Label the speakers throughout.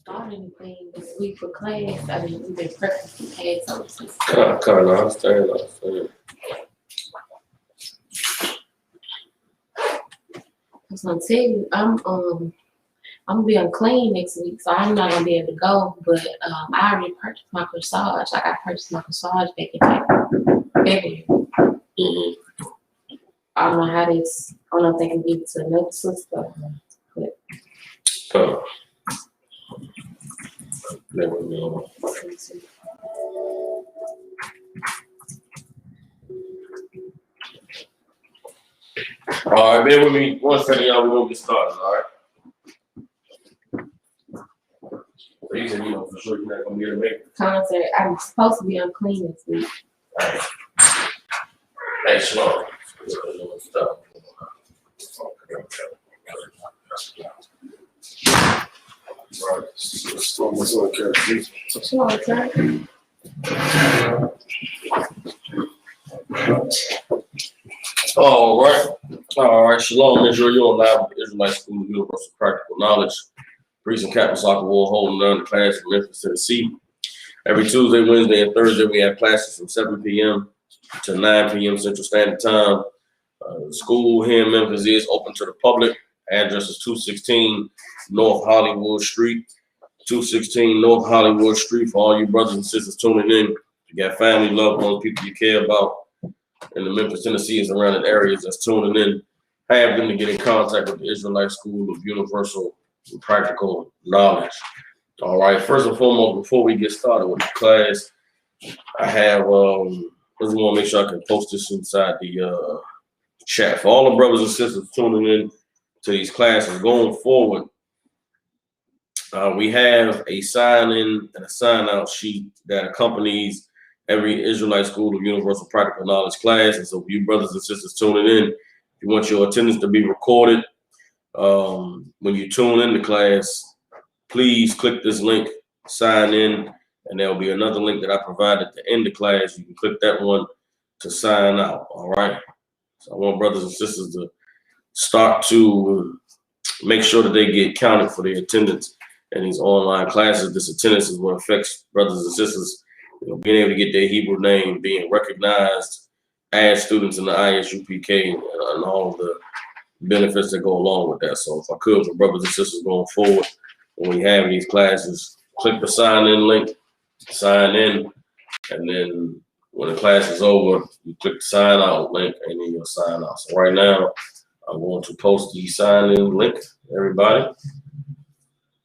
Speaker 1: Thought anything this week for class. I mean, we've been practicing Passover.
Speaker 2: I understand.
Speaker 1: I was gonna tell you, I'm gonna be unclean next week, so I'm not gonna be able to go. But I already purchased my corsage. Like I purchased my corsage back in February. I don't know how this. I don't know if they can give it to another sister. But
Speaker 2: Never know. All right, bear with me 1 second, y'all. We're gonna get started. All right. You said for sure you're not gonna be able to make it.
Speaker 1: Concert. I'm supposed to be unclean this week.
Speaker 2: All right. Hey, slow. All right. Shalom, Israel. You're on live with Israelite School of Universal Practical Knowledge. Priest and Captain Soccer War holding on the class in Memphis, Tennessee. Every Tuesday, Wednesday, and Thursday, we have classes from 7 p.m. to 9 p.m. Central Standard Time. The school here in Memphis is open to the public. Address is 216 North Hollywood Street. 216 North Hollywood Street for all you brothers and sisters tuning in. You got family, loved ones, people you care about in the Memphis, Tennessee, and surrounding areas that's tuning in. Have them to get in contact with the Israelite School of Universal and Practical Knowledge. All right, first and foremost, before we get started with the class, I have, I just want to make sure I can post this inside the chat. For all the brothers and sisters tuning in to these classes going forward, we have a sign-in and a sign-out sheet that accompanies every Israelite School of Universal Practical Knowledge class. And so for you brothers and sisters tuning in, if you want your attendance to be recorded, when you tune in to class, please click this link, sign in, and there'll be another link that I provide at the end of class. You can click that one to sign out, all right? So I want brothers and sisters to start to make sure that they get counted for their attendance in these online classes. This attendance is what affects brothers and sisters, being able to get their Hebrew name, being recognized as students in the ISUPK, and all of the benefits that go along with that. So if I could, for brothers and sisters going forward, when we have these classes, click the sign in link, sign in, and then when the class is over, you click the sign out link, and then you'll sign out. So right now, I'm going to post the sign in link, everybody.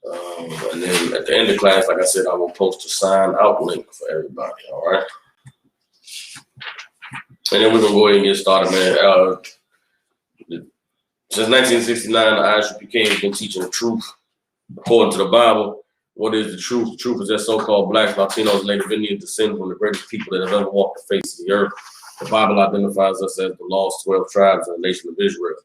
Speaker 2: And then at the end of class, like I said, I will post a sign out link for everybody. All right. And then we're gonna go ahead and get started, man. Since 1969, the ISUPK has been teaching the truth according to the Bible. What is the truth? The truth is that so-called Blacks, Latinos, and Native Indians descend from the greatest people that have ever walked the face of the earth. The Bible identifies us as the lost 12 tribes of the nation of Israel.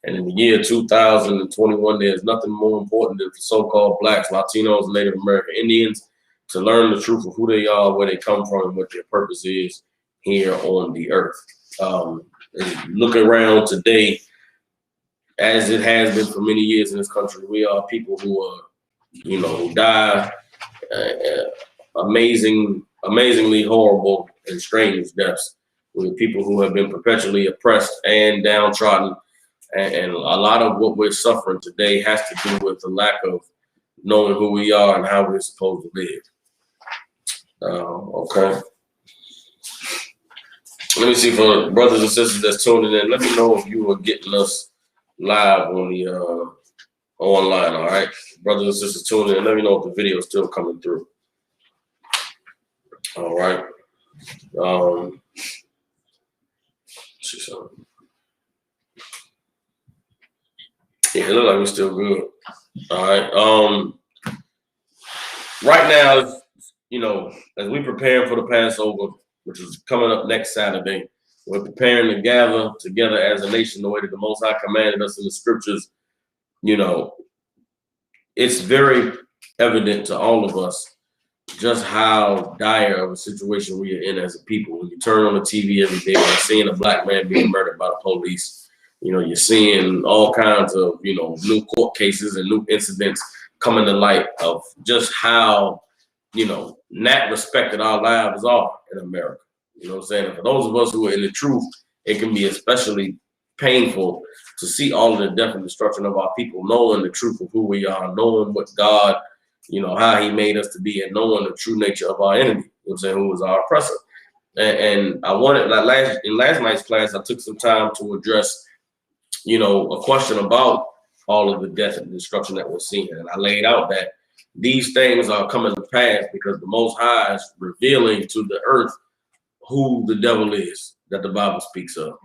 Speaker 2: And in the year 2021, there's nothing more important than for so-called Blacks, Latinos, and Native American Indians to learn the truth of who they are, where they come from, and what their purpose is here on the earth. Look around today, as it has been for many years in this country, we are people who are, who die amazingly horrible and strange deaths. We're people who have been perpetually oppressed and downtrodden. And a lot of what we're suffering today has to do with the lack of knowing who we are and how we're supposed to live. Okay. Let me see, for brothers and sisters that's tuning in, let me know if you are getting us live on the online. All right, brothers and sisters tuning in, let me know if the video is still coming through. All right. Um, see something. Yeah, it look like we're still good. All right. Right now, as we prepare for the Passover, which is coming up next Saturday, we're preparing to gather together as a nation the way that the Most High commanded us in the scriptures. It's very evident to all of us just how dire of a situation we are in as a people. When you turn on the TV every day, you're seeing a black man being murdered by the police. You're seeing all kinds of, new court cases and new incidents coming to light of just how, not respected our lives are in America. You know what I'm saying? And for those of us who are in the truth, it can be especially painful to see all of the death and destruction of our people, knowing the truth of who we are, knowing what God, how he made us to be, and knowing the true nature of our enemy, who is our oppressor. And I wanted, in last night's class, I took some time to address, a question about all of the death and destruction that we're seeing. And I laid out that these things are coming to pass because the Most High is revealing to the earth who the devil is that the Bible speaks of.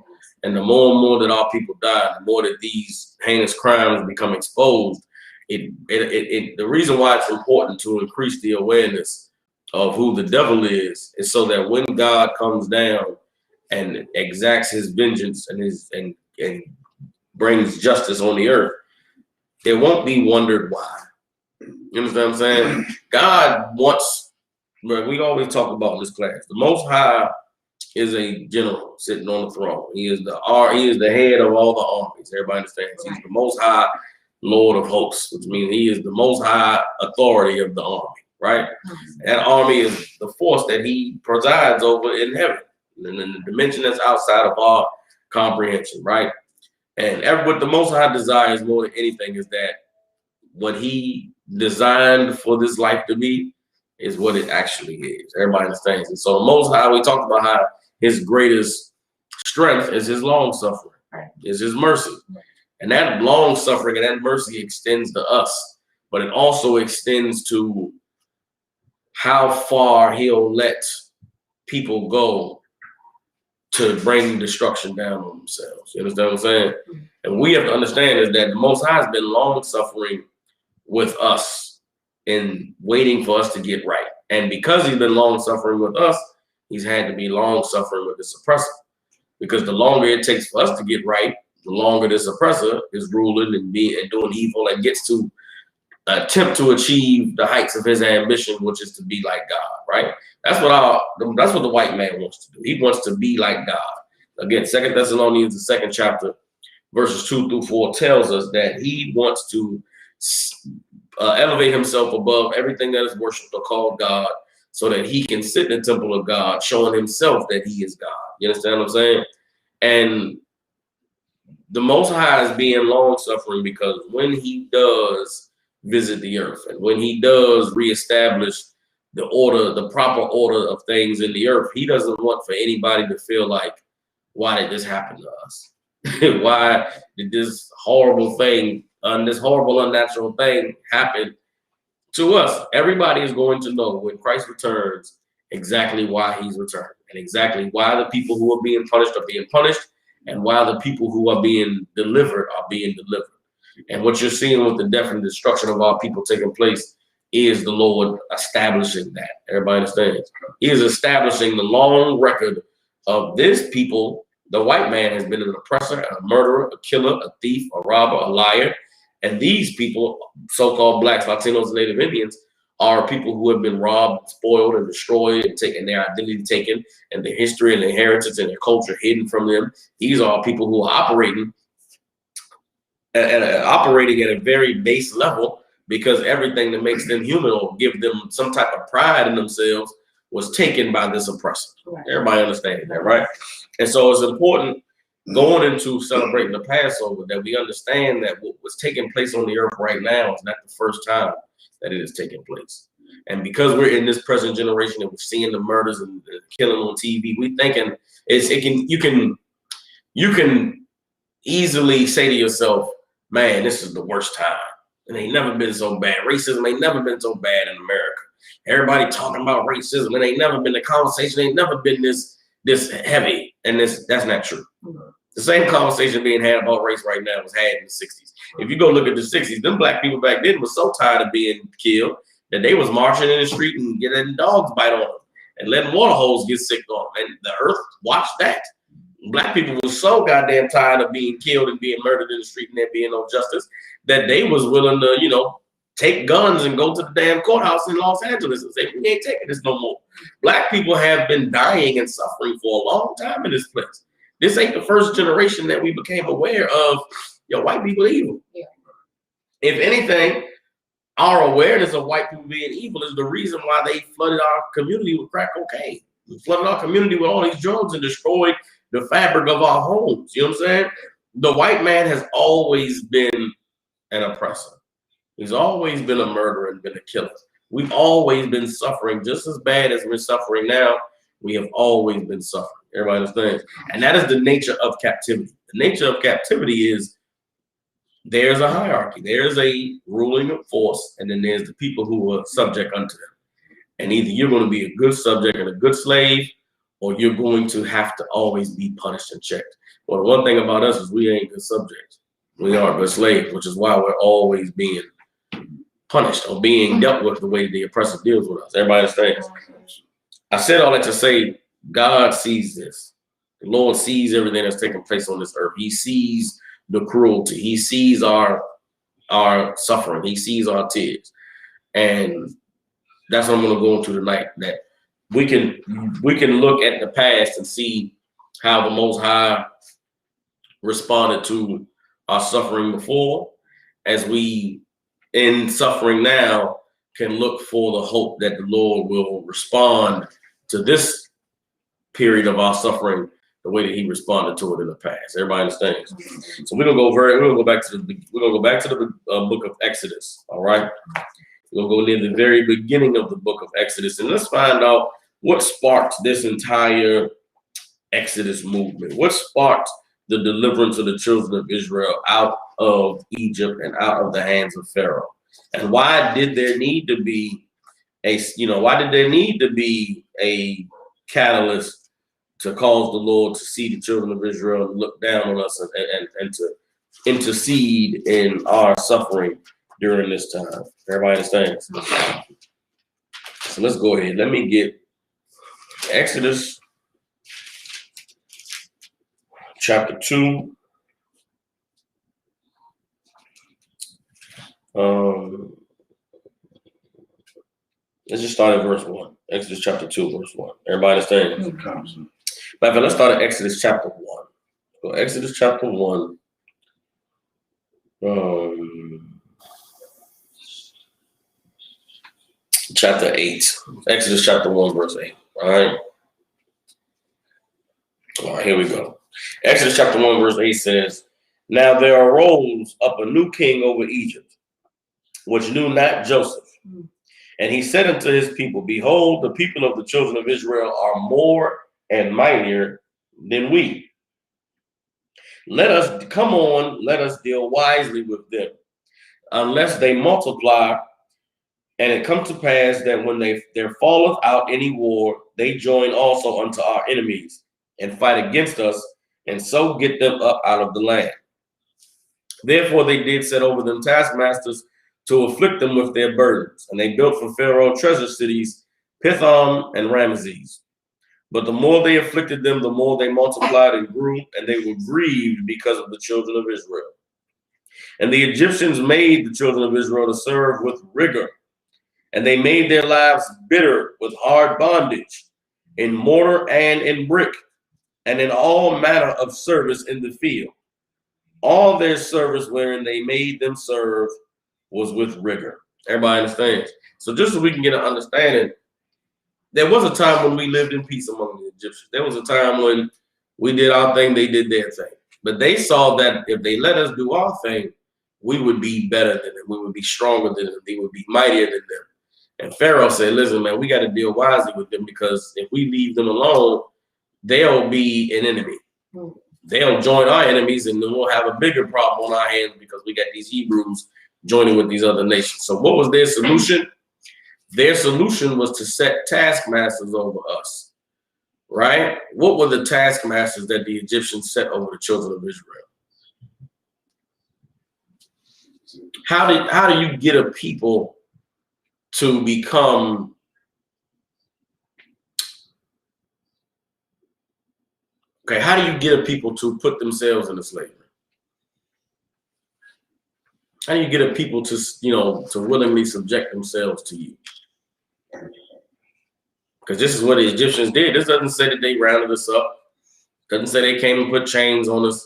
Speaker 2: And the more and more that our people die, the more that these heinous crimes become exposed. The reason why it's important to increase the awareness of who the devil is so that when God comes down and exacts his vengeance and brings justice on the earth, it won't be wondered why. You understand what I'm saying? God wants, we always talk about in this class, the Most High is a general sitting on the throne. He is the head of all the armies. Everybody understands. He's the Most High Lord of hosts, which means he is the Most High authority of the army, right? That army is the force that he presides over in heaven, and in the dimension that's outside of our comprehension, right? And what the Most High desires more than anything is that what he designed for this life to be is what it actually is. Everybody understands. And so the Most High, we talked about how his greatest strength is his long suffering, is his mercy. And that long suffering and that mercy extends to us, but it also extends to how far he'll let people go to bring destruction down on themselves. You understand what I'm saying? And we have to understand is that the Most High has been long suffering with us in waiting for us to get right. And because he's been long suffering with us, he's had to be long suffering with this oppressor. Because the longer it takes for us to get right, the longer this oppressor is ruling and doing evil and gets to attempt to achieve the heights of his ambition, which is to be like God, right? That's what the white man wants to do. He wants to be like God. Again, 2 Thessalonians, the 2nd chapter, verses 2-4 tells us that he wants to elevate himself above everything that is worshipped or called God, so that he can sit in the temple of God, showing himself that he is God. You understand what I'm saying? And the Most High is being long suffering because when he does visit the earth and when he does reestablish the proper order of things in the earth, he doesn't want for anybody to feel like, why did this happen to us? Why did this horrible thing, this horrible unnatural thing happen to us? Everybody is going to know when Christ returns exactly why he's returned and exactly why the people who are being punished are being punished and why the people who are being delivered are being delivered. And what you're seeing with the death and destruction of our people taking place is the Lord establishing that. Everybody understands? He is establishing the long record of this people. The white man has been an oppressor, a murderer, a killer, a thief, a robber, a liar. And these people, so-called blacks, Latinos, and Native Indians, are people who have been robbed, spoiled, and destroyed, and taken their identity taken, and their history and their heritage and their culture hidden from them. These are people who are operating at a very base level because everything that makes them human or give them some type of pride in themselves was taken by this oppressor. Right. Everybody understands that, right? And so it's important going into celebrating the Passover that we understand that what was taking place on the earth right now is not the first time that it is taking place. And because we're in this present generation and we're seeing the murders and the killing on TV, we thinking you can easily say to yourself, man, this is the worst time. It ain't never been so bad. Racism ain't never been so bad in America. Everybody talking about racism. It ain't never been a conversation. Ain't never been this heavy. And that's not true. The same conversation being had about race right now was had in the 60s. If you go look at the 60s, them black people back then was so tired of being killed that they was marching in the street and getting dogs bite on them and letting water holes get sick on them. And the earth watched that. Black people were so goddamn tired of being killed and being murdered in the street and there being no justice that they was willing to, you know, take guns and go to the damn courthouse in Los Angeles and say, we ain't taking this no more. Black people have been dying and suffering for a long time in this place. This ain't the first generation that we became aware of, white people evil.
Speaker 1: Yeah.
Speaker 2: If anything, our awareness of white people being evil is the reason why they flooded our community with crack cocaine. They flooded our community with all these drugs and destroyed the fabric of our homes. You know what I'm saying? The white man has always been an oppressor. He's always been a murderer and been a killer. We've always been suffering just as bad as we're suffering now. We have always been suffering. Everybody understands? And that is the nature of captivity. The nature of captivity is there's a hierarchy. There's a ruling force, and then there's the people who are subject unto them. And either you're going to be a good subject and a good slave, or you're going to have to always be punished and checked. Well, the one thing about us is we ain't good subjects. We are good slaves, which is why we're always being punished or being dealt with the way the oppressor deals with us. Everybody understands? I said all that to say God sees this. The Lord sees everything that's taking place on this earth. He sees the cruelty. He sees our suffering. He sees our tears. And that's what I'm going to go into tonight, that we can look at the past and see how the Most High responded to our suffering before, as we, in suffering now, can look for the hope that the Lord will respond to this period of our suffering the way that He responded to it in the past. Everybody understands? So we're gonna go back to the book of Exodus. All right, we're gonna go near the very beginning of the book of Exodus, and let's find out what sparked this entire Exodus movement. What sparked the deliverance of the children of Israel out of Egypt and out of the hands of Pharaoh? And why did there need to be a catalyst to cause the Lord to see the children of Israel and look down on us and to intercede in our suffering during this time? Everybody understands? So let's go ahead. Let me get Exodus chapter 2. Let's just start at verse 1. Exodus chapter 2, verse 1. Everybody understand? But let's start at Exodus chapter 1. So Exodus chapter 1. Chapter 8. Exodus chapter 1, verse 8. All right. Here we go. Exodus chapter 1, verse 8 says, "Now there arose up a new king over Egypt, which knew not Joseph. And he said unto his people, Behold, the people of the children of Israel are more and mightier than we. Let us deal wisely with them, unless they multiply. And it come to pass that when there falleth out any war, they join also unto our enemies and fight against us, and so get them up out of the land. Therefore they did set over them taskmasters to afflict them with their burdens. And they built for Pharaoh treasure cities, Pithom and Ramesses. But the more they afflicted them, the more they multiplied and grew, and they were grieved because of the children of Israel. And the Egyptians made the children of Israel to serve with rigor, and they made their lives bitter with hard bondage, in mortar and in brick, and in all manner of service in the field. All their service wherein they made them serve was with rigor." Everybody understands? So just so we can get an understanding, there was a time when we lived in peace among the Egyptians. There was a time when we did our thing, they did their thing. But they saw that if they let us do our thing, we would be better than them. We would be stronger than them. They would be mightier than them. And Pharaoh said, listen, man, we got to deal wisely with them, because if we leave them alone, they'll be an enemy. They'll join our enemies, and then we'll have a bigger problem on our hands because we got these Hebrews joining with these other nations. So what was their solution? Their solution was to set taskmasters over us, right? What were the taskmasters that the Egyptians set over the children of Israel? How do you get a people to become how do you get a people to put themselves into slavery? How do you get a people to, to willingly subject themselves to you? Because this is what the Egyptians did. This doesn't say that they rounded us up. Doesn't say they came and put chains on us.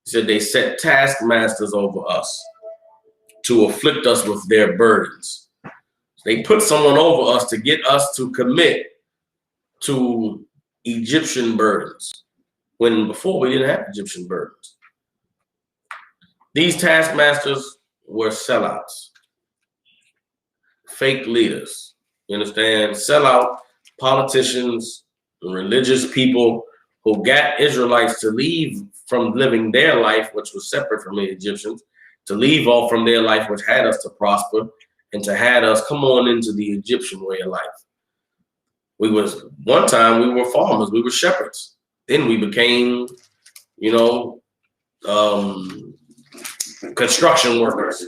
Speaker 2: It said they set taskmasters over us to afflict us with their burdens. They put someone over us to get us to commit to Egyptian burdens, when before we didn't have Egyptian burdens. These taskmasters were sellouts, fake leaders. You understand? Sellout politicians, religious people who got Israelites to leave from living their life, which was separate from the Egyptians, to leave off from their life, which had us to prosper, and to had us come on into the Egyptian way of life. One time we were farmers, we were shepherds. Then we became, construction workers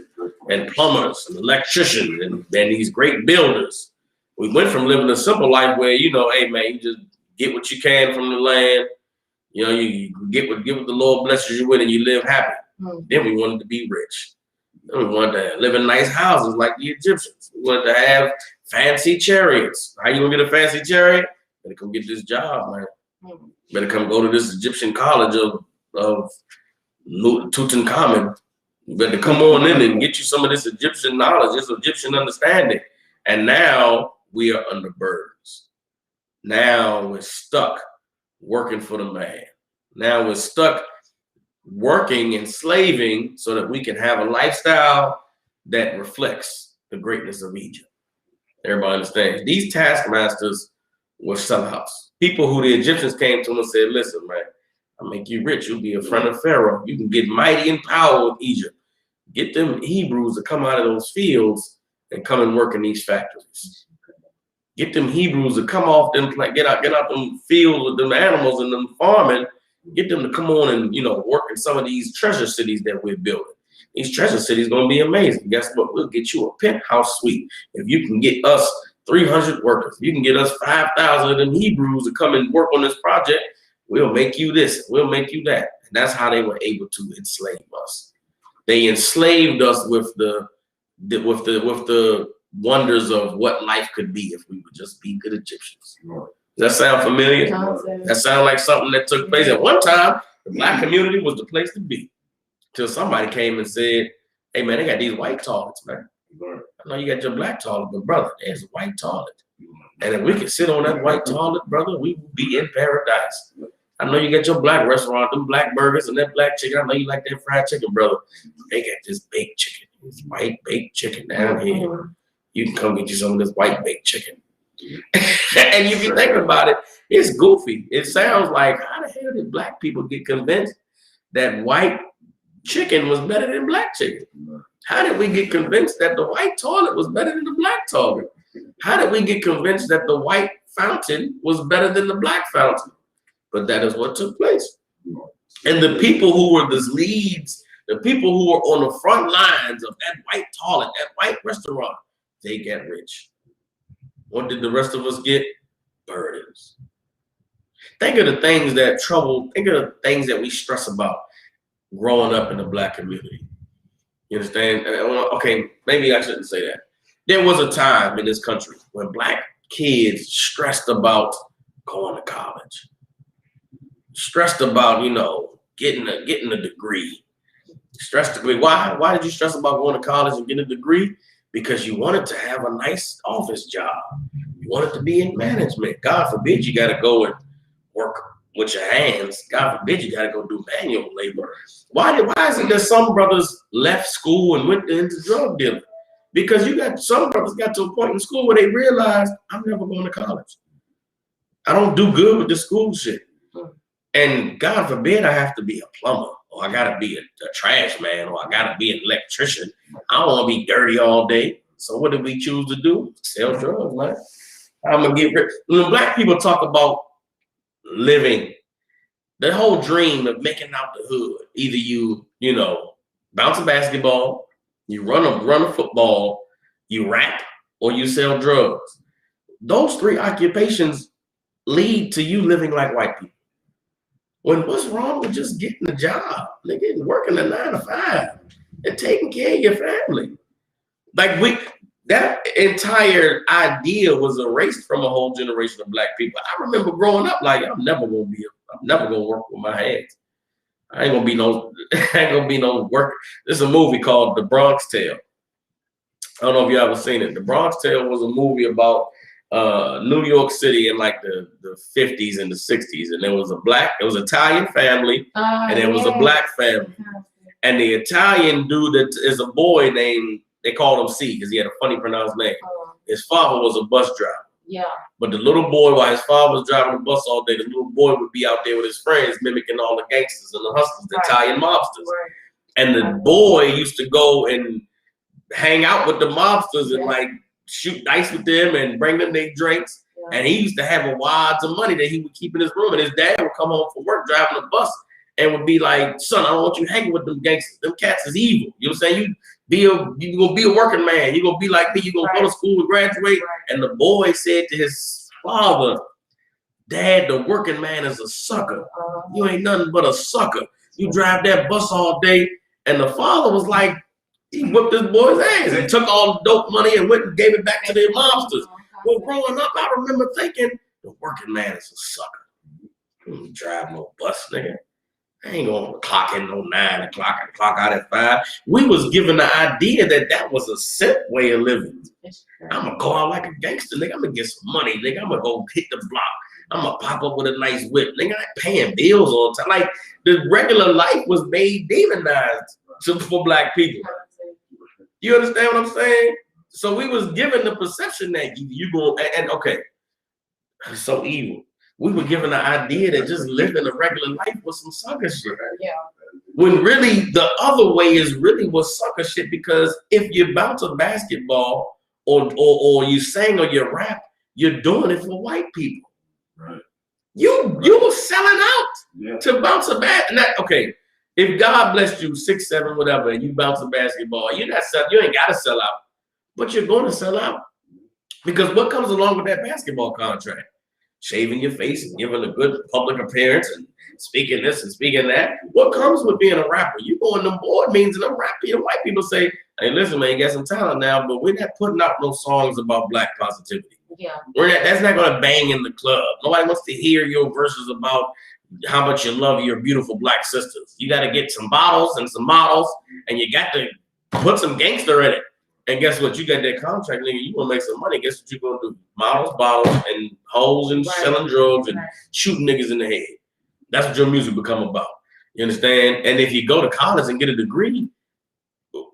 Speaker 2: and plumbers and electricians and these great builders. We went from living a simple life where, hey man, you just get what you can from the land. You get what the Lord blesses you with and you live happy. Then we wanted to be rich. Then we wanted to live in nice houses like the Egyptians. We wanted to have fancy chariots. How you gonna get a fancy chariot? Better come get this job, man. Better come go to this Egyptian college of Tutankhamun. You better come on in and get you some of this Egyptian knowledge, this Egyptian understanding. And now we are under burdens. Now we're stuck working for the man. Now we're stuck working and slaving so that we can have a lifestyle that reflects the greatness of Egypt. Everybody understands. These taskmasters were sellouts. People who the Egyptians came to them and said, listen, man, I'll make you rich. You'll be a friend of Pharaoh. You can get mighty in power with Egypt. Get them Hebrews to come out of those fields and come and work in these factories. Get them Hebrews to come off them, get out them fields with them animals and them farming. Get them to come on and, work in some of these treasure cities that we're building. These treasure cities going to be amazing. Guess what? We'll get you a penthouse suite. If you can get us 300 workers, you can get us 5,000 of them Hebrews to come and work on this project. We'll make you this. We'll make you that. And that's how they were able to enslave us. They enslaved us with the wonders of what life could be if we would just be good Egyptians. Does that sound familiar? That sounds like something that took place at one time. The Black community was the place to be. Till somebody came and said, hey man, they got these white toilets, man. I know you got your black toilet, but brother, there's a white toilet. And if we could sit on that white toilet, brother, we would be in paradise. I know you got your black restaurant, them black burgers and that black chicken. I know you like that fried chicken, brother. They got this baked chicken, this white baked chicken down here. You can come get you some of this white baked chicken. And if you think about it, it's goofy. It sounds like, how the hell did black people get convinced that white chicken was better than black chicken? How did we get convinced that the white toilet was better than the black toilet? How did we get convinced that the white fountain was better than the black fountain? But that is what took place. And the people who were the leads, the people who were on the front lines of that white toilet, that white restaurant, they got rich. What did the rest of us get? Burdens. Think of the things that think of the things that we stress about growing up in the black community. You understand? Okay, maybe I shouldn't say that. There was a time in this country when black kids stressed about going to college. Stressed about, getting a degree. Stressed degree. Why did you stress about going to college and getting a degree? Because you wanted to have a nice office job. You wanted to be in management. God forbid you got to go and work with your hands. God forbid you got to go do manual labor. Why is it that some brothers left school and went into drug dealing? Because some brothers got to a point in school where they realized, I'm never going to college. I don't do good with the school shit. And God forbid I have to be a plumber, or I got to be a trash man, or I got to be an electrician. I don't want to be dirty all day. So what did we choose to do? Sell drugs, man. I'm gonna get rich. When black people talk about living, the whole dream of making out the hood, either you know, bounce a basketball, you run a football, you rap, or you sell drugs. Those three occupations lead to you living like white people. When what's wrong with just getting a job, nigga, and working a 9 to 5 and taking care of your family? Like that entire idea was erased from a whole generation of black people. I remember growing up like I'm never gonna work with my hands. I ain't gonna be no work. There's a movie called The Bronx Tale. I don't know if you ever seen it. The Bronx Tale was a movie about New York City in like the 50s and the 60s, and there was an Italian family, and there was a black family, and the Italian dude that is a boy named, they called him C because he had a funny pronounced name. His father was a bus driver.
Speaker 1: Yeah.
Speaker 2: But the little boy, while his father was driving the bus all day, the little boy would be out there with his friends, mimicking all the gangsters and the hustlers, the Italian mobsters. Right. And the boy used to go and hang out with the mobsters and like shoot dice with them and bring them their drinks. Yeah. And he used to have a wads of money that he would keep in his room. And his dad would come home from work driving the bus and would be like, son, I don't want you hanging with them gangsters. Them cats is evil. You know what I'm saying? You're gonna be a working man. You're gonna be like me. You're gonna go to school and graduate. Right. And the boy said to his father, Dad, the working man is a sucker. You ain't nothing but a sucker. You drive that bus all day. And the father was like, he whipped this boy's ass and took all the dope money and went and gave it back to their mobsters. Well, growing up, I remember thinking, the working man is a sucker. You don't drive no bus, nigga. I ain't gonna clock in no 9 o'clock and clock out at 5. We was given the idea that was a simp way of living. I'm gonna go out like a gangster, nigga. I'm gonna get some money, nigga. I'm gonna go hit the block. I'm gonna pop up with a nice whip, nigga. I ain't paying bills all the time. Like the regular life was made demonized for black people. You understand what I'm saying? So we was given the perception that you go and okay, it's so evil. We were given the idea that just living a regular life was some sucker shit. Yeah. When really the other way is really was sucker shit, because if you bounce a basketball or you sing or you rap, you're doing it for white people. Right. You were selling out to bounce a bat. And that, okay, if God blessed you 6, 7, whatever, and you bounce a basketball, you ain't gotta sell out, but you're gonna sell out. Because what comes along with that basketball contract? Shaving your face and giving a good public appearance and speaking this and speaking that. What comes with being a rapper? You go in them board meetings and them white people say, hey, listen, man, you got some talent now, but we're not putting out no songs about black positivity. Yeah. That's not gonna bang in the club. Nobody wants to hear your verses about how much you love your beautiful black sisters. You gotta get some bottles and some models, and you got to put some gangster in it. And guess what? You got that contract, nigga. You gonna make some money. Guess what you gonna do? Models, bottles, and hoes, and selling drugs, and shooting niggas in the head. That's what your music become about. You understand? And if you go to college and get a degree,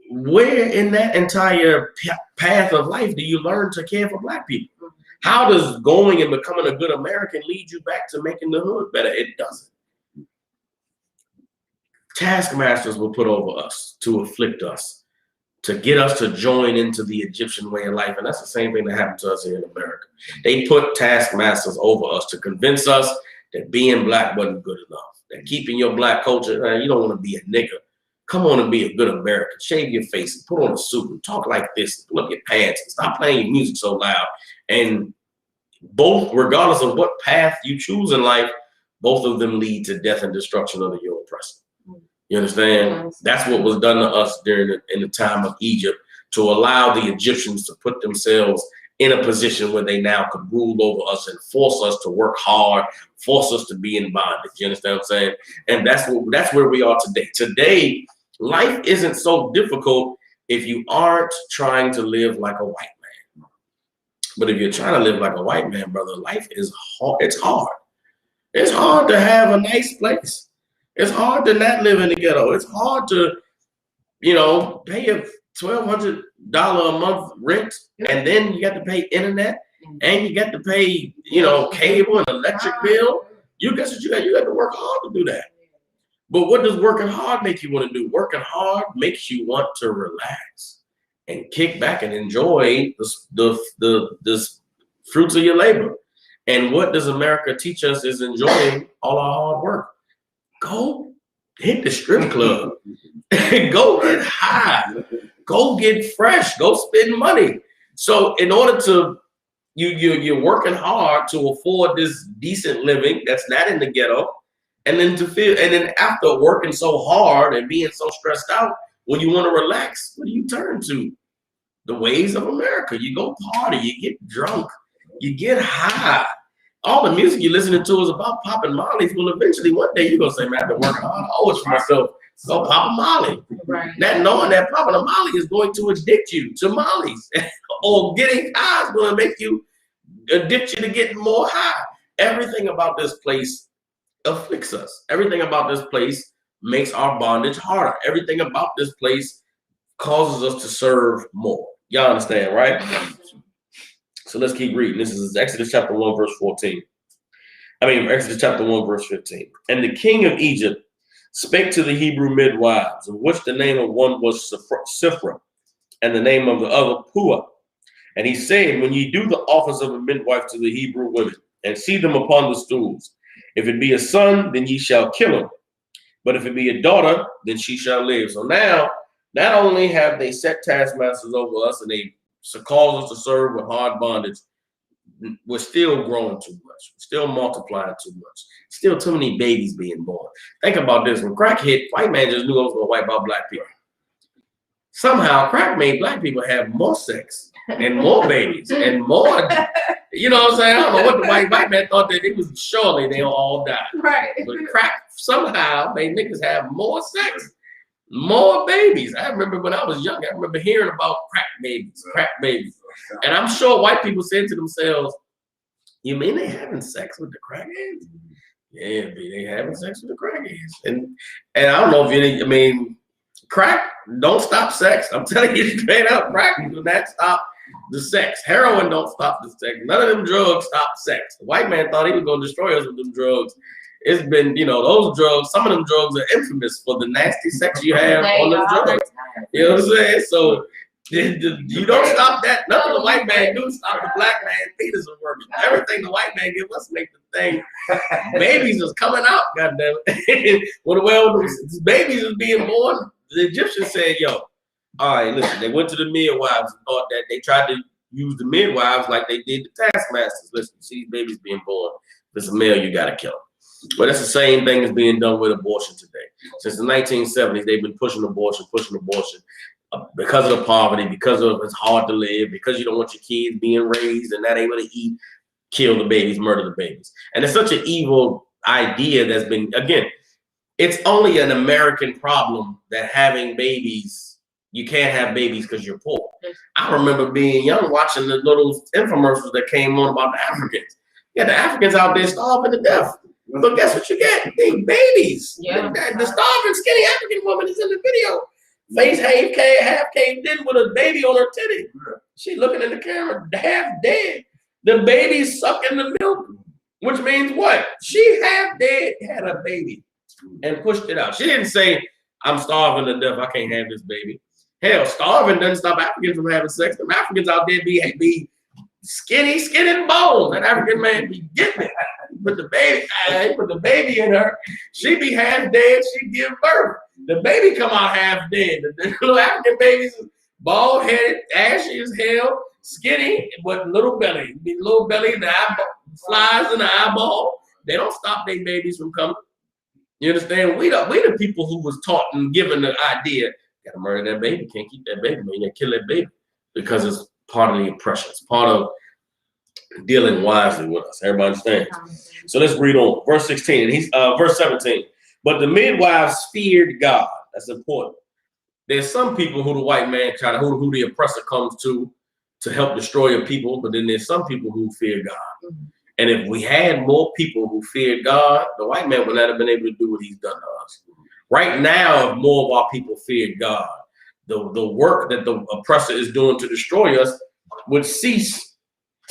Speaker 2: where in that entire path of life do you learn to care for black people? How does going and becoming a good American lead you back to making the hood better? It doesn't. Taskmasters were put over us to afflict us, to get us to join into the Egyptian way of life. And that's the same thing that happened to us here in America. They put taskmasters over us to convince us that being black wasn't good enough, that keeping your black culture, you don't want to be a nigga. Come on and be a good American. Shave your face and put on a suit and talk like this, and pull up your pants and stop playing your music so loud. And both, regardless of what path you choose in life, both of them lead to death and destruction under your oppressor. You understand? That's what was done to us in the time of Egypt, to allow the Egyptians to put themselves in a position where they now could rule over us and force us to work hard, force us to be in bondage. You understand what I'm saying? And that's where we are today. Today, life isn't so difficult if you aren't trying to live like a white man. But if you're trying to live like a white man, brother, life is hard. It's hard. It's hard to have a nice place. It's hard to not live in the ghetto. It's hard to, pay a $1,200 a month rent, and then you got to pay internet, and you got to pay, cable and electric bill. You guess what you got? You got to work hard to do that. But what does working hard make you want to do? Working hard makes you want to relax. and kick back and enjoy the fruits of your labor. And what does America teach us is enjoying all our hard work. Go hit the strip club. Go get high. Go get fresh. Go spend money. So in order to you're working hard to afford this decent living that's not in the ghetto, and then after working so hard and being so stressed out, when you want to relax, what do you turn to? The ways of America. You go party, you get drunk, you get high. All the music you're listening to is about popping mollies. Well, eventually one day you're gonna say, man, I've been working hard. I owe it for myself. Go pop a molly.
Speaker 1: Right.
Speaker 2: Not knowing that popping a molly is going to addict you to mollies, or getting high is going to make you addict you to getting more high. Everything about this place afflicts us. Everything about this place makes our bondage harder. Everything about this place causes us to serve more. Y'all understand, right? So let's keep reading. This is Exodus chapter 1, verse 14. Exodus chapter 1, verse 15. And the king of Egypt spake to the Hebrew midwives, of which the name of one was Sifra, and the name of the other Pua. And he said, when ye do the office of a midwife to the Hebrew women, and see them upon the stools, if it be a son, then ye shall kill him. But if it be a daughter, then she shall live. So now, not only have they set taskmasters over us and they cause us to serve with hard bondage, we're still growing too much. We're still multiplying too much. Still too many babies being born. Think about this. When crack hit, white man just knew it was going to wipe out black people. Somehow, crack made black people have more sex and more babies and more, you know what I'm saying? I don't know what the white man thought that it was surely they'll all die.
Speaker 1: Right.
Speaker 2: But crack somehow made niggas have more sex, more babies. I remember when I was young, I remember hearing about crack babies. And I'm sure white people said to themselves, you mean they having sex with the crackheads? Yeah, they having sex with the crackheads. And I don't know if crack don't stop sex. I'm telling you straight up, crack do not stop the sex. Heroin don't stop the sex. None of them drugs stop sex. The white man thought he was going to destroy us with them drugs. It's been, those drugs, some of them drugs are infamous for the nasty sex you have on those drugs. You know what I'm saying? So you don't stop that. Nothing the white man do stop the black man fetus from working. Everything the white man give us make the thing. Babies is coming out, goddamn it. Well, babies is being born. The Egyptians said, yo, all right, listen, they went to the midwives and thought that they tried to use the midwives like they did the taskmasters. Listen, see these babies being born. If it's a male, you got to kill them. But that's the same thing as being done with abortion today. Since the 1970s, they've been pushing abortion. Because of the poverty, because of it's hard to live, because you don't want your kids being raised and not able to eat, kill the babies, murder the babies. And it's such an evil idea that's been, again, it's only an American problem that having babies, you can't have babies because you're poor. I remember being young watching the little infomercials that came on about the Africans. Yeah, the Africans out there starving to death. But guess what you get? They babies. Yeah. The starving skinny African woman is in the video. Face half caved in with a baby on her titty. She looking in the camera, half dead. The baby's sucking the milk, which means what? She half dead had a baby and pushed it out. She didn't say, I'm starving to death, I can't have this baby. Hell, starving doesn't stop Africans from having sex. Them Africans out there be skinny, skin and bones. That African man be getting it. Put the baby in her. She be half dead, she give birth. The baby come out half dead. The little African babies is bald headed, ashy as hell, skinny, but little belly. Little belly, the eyeball, flies in the eyeball. They don't stop their babies from coming. You understand? We the people who was taught and given the idea, gotta murder that baby, can't keep that baby, man, you gotta kill that baby. Because it's part of the oppression. It's part of dealing wisely with us. Everybody understands? So let's read on. Verse 16, and verse 17. But the midwives feared God. That's important. There's some people who the white man who the oppressor comes to help destroy a people, but then there's some people who fear God. Mm-hmm. And if we had more people who feared God, the white man would not have been able to do what he's done to us. Right now, if more of our people feared God, the work that the oppressor is doing to destroy us would cease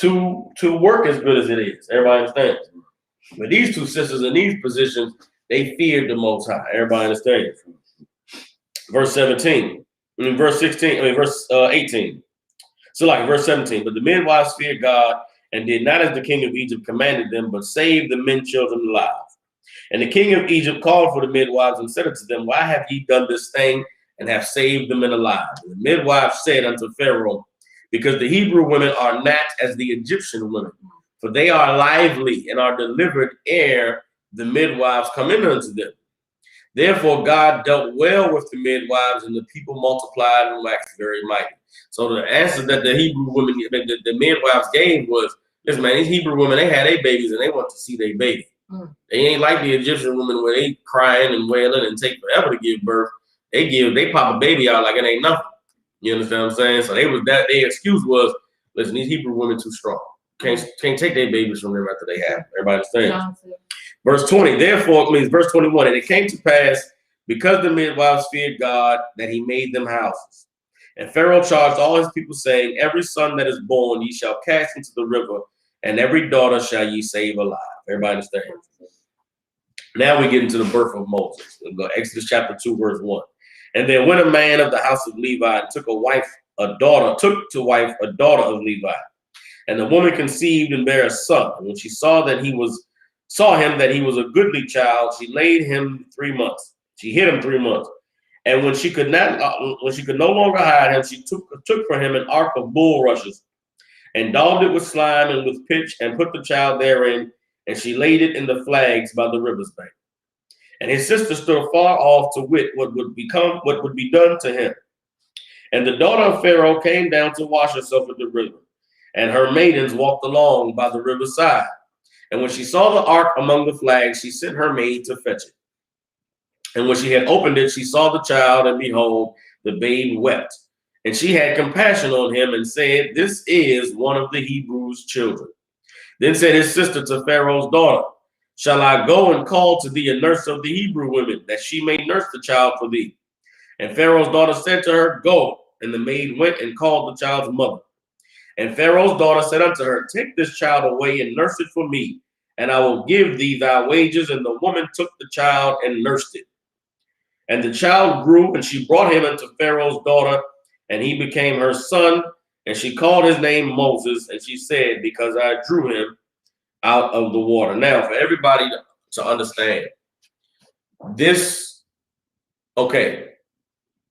Speaker 2: to work as good as it is. Everybody understands? But these two sisters in these positions, they feared the Most High. Everybody understands? Verse 17. in verse 16, verse 18. So like verse 17, but the midwives feared God and did not as the king of Egypt commanded them, but saved the men children alive. And the king of Egypt called for the midwives and said unto them, why have ye done this thing and have saved the men alive? And the midwives said unto Pharaoh, because the Hebrew women are not as the Egyptian women, for they are lively and are delivered ere the midwives come in unto them. Therefore God dealt well with the midwives, and the people multiplied and waxed very mighty. So the answer that the Hebrew women, the midwives gave was, listen, man, these Hebrew women, they had their babies and they want to see their baby. They ain't like the Egyptian women where they crying and wailing and take forever to give birth. They pop a baby out like it ain't nothing. You understand what I'm saying? So their excuse was, listen, these Hebrew women too strong. Can't take their babies from them after they have. Everybody understands? Verse 20, therefore, means verse 21, and it came to pass, because the midwives feared God, that he made them houses. And Pharaoh charged all his people, saying, every son that is born ye shall cast into the river, and every daughter shall ye save alive. Everybody understands? Now we get into the birth of Moses. We'll go Exodus chapter 2, verse 1. And there went a man of the house of Levi and took to wife a daughter of Levi. And the woman conceived and bare a son. And when she saw him that he was a goodly child, she laid him 3 months. She hid him 3 months. And when she could no longer hide him, she took for him an ark of bulrushes and daubed it with slime and with pitch and put the child therein. And she laid it in the flags by the river's bank. And his sister stood far off to wit what would be done to him. And the daughter of Pharaoh came down to wash herself at the river, and her maidens walked along by the river's side. And when she saw the ark among the flags, she sent her maid to fetch it. And when she had opened it, she saw the child, and behold, the babe wept. And she had compassion on him and said, this is one of the Hebrews' children. Then said his sister to Pharaoh's daughter, shall I go and call to thee a nurse of the Hebrew women, that she may nurse the child for thee? And Pharaoh's daughter said to her, go. And the maid went and called the child's mother. And Pharaoh's daughter said unto her, take this child away and nurse it for me, and I will give thee thy wages. And the woman took the child and nursed it. And the child grew, and she brought him unto Pharaoh's daughter, and he became her son. And she called his name Moses, and she said, because I drew him out of the water. Now, for everybody to understand this, okay,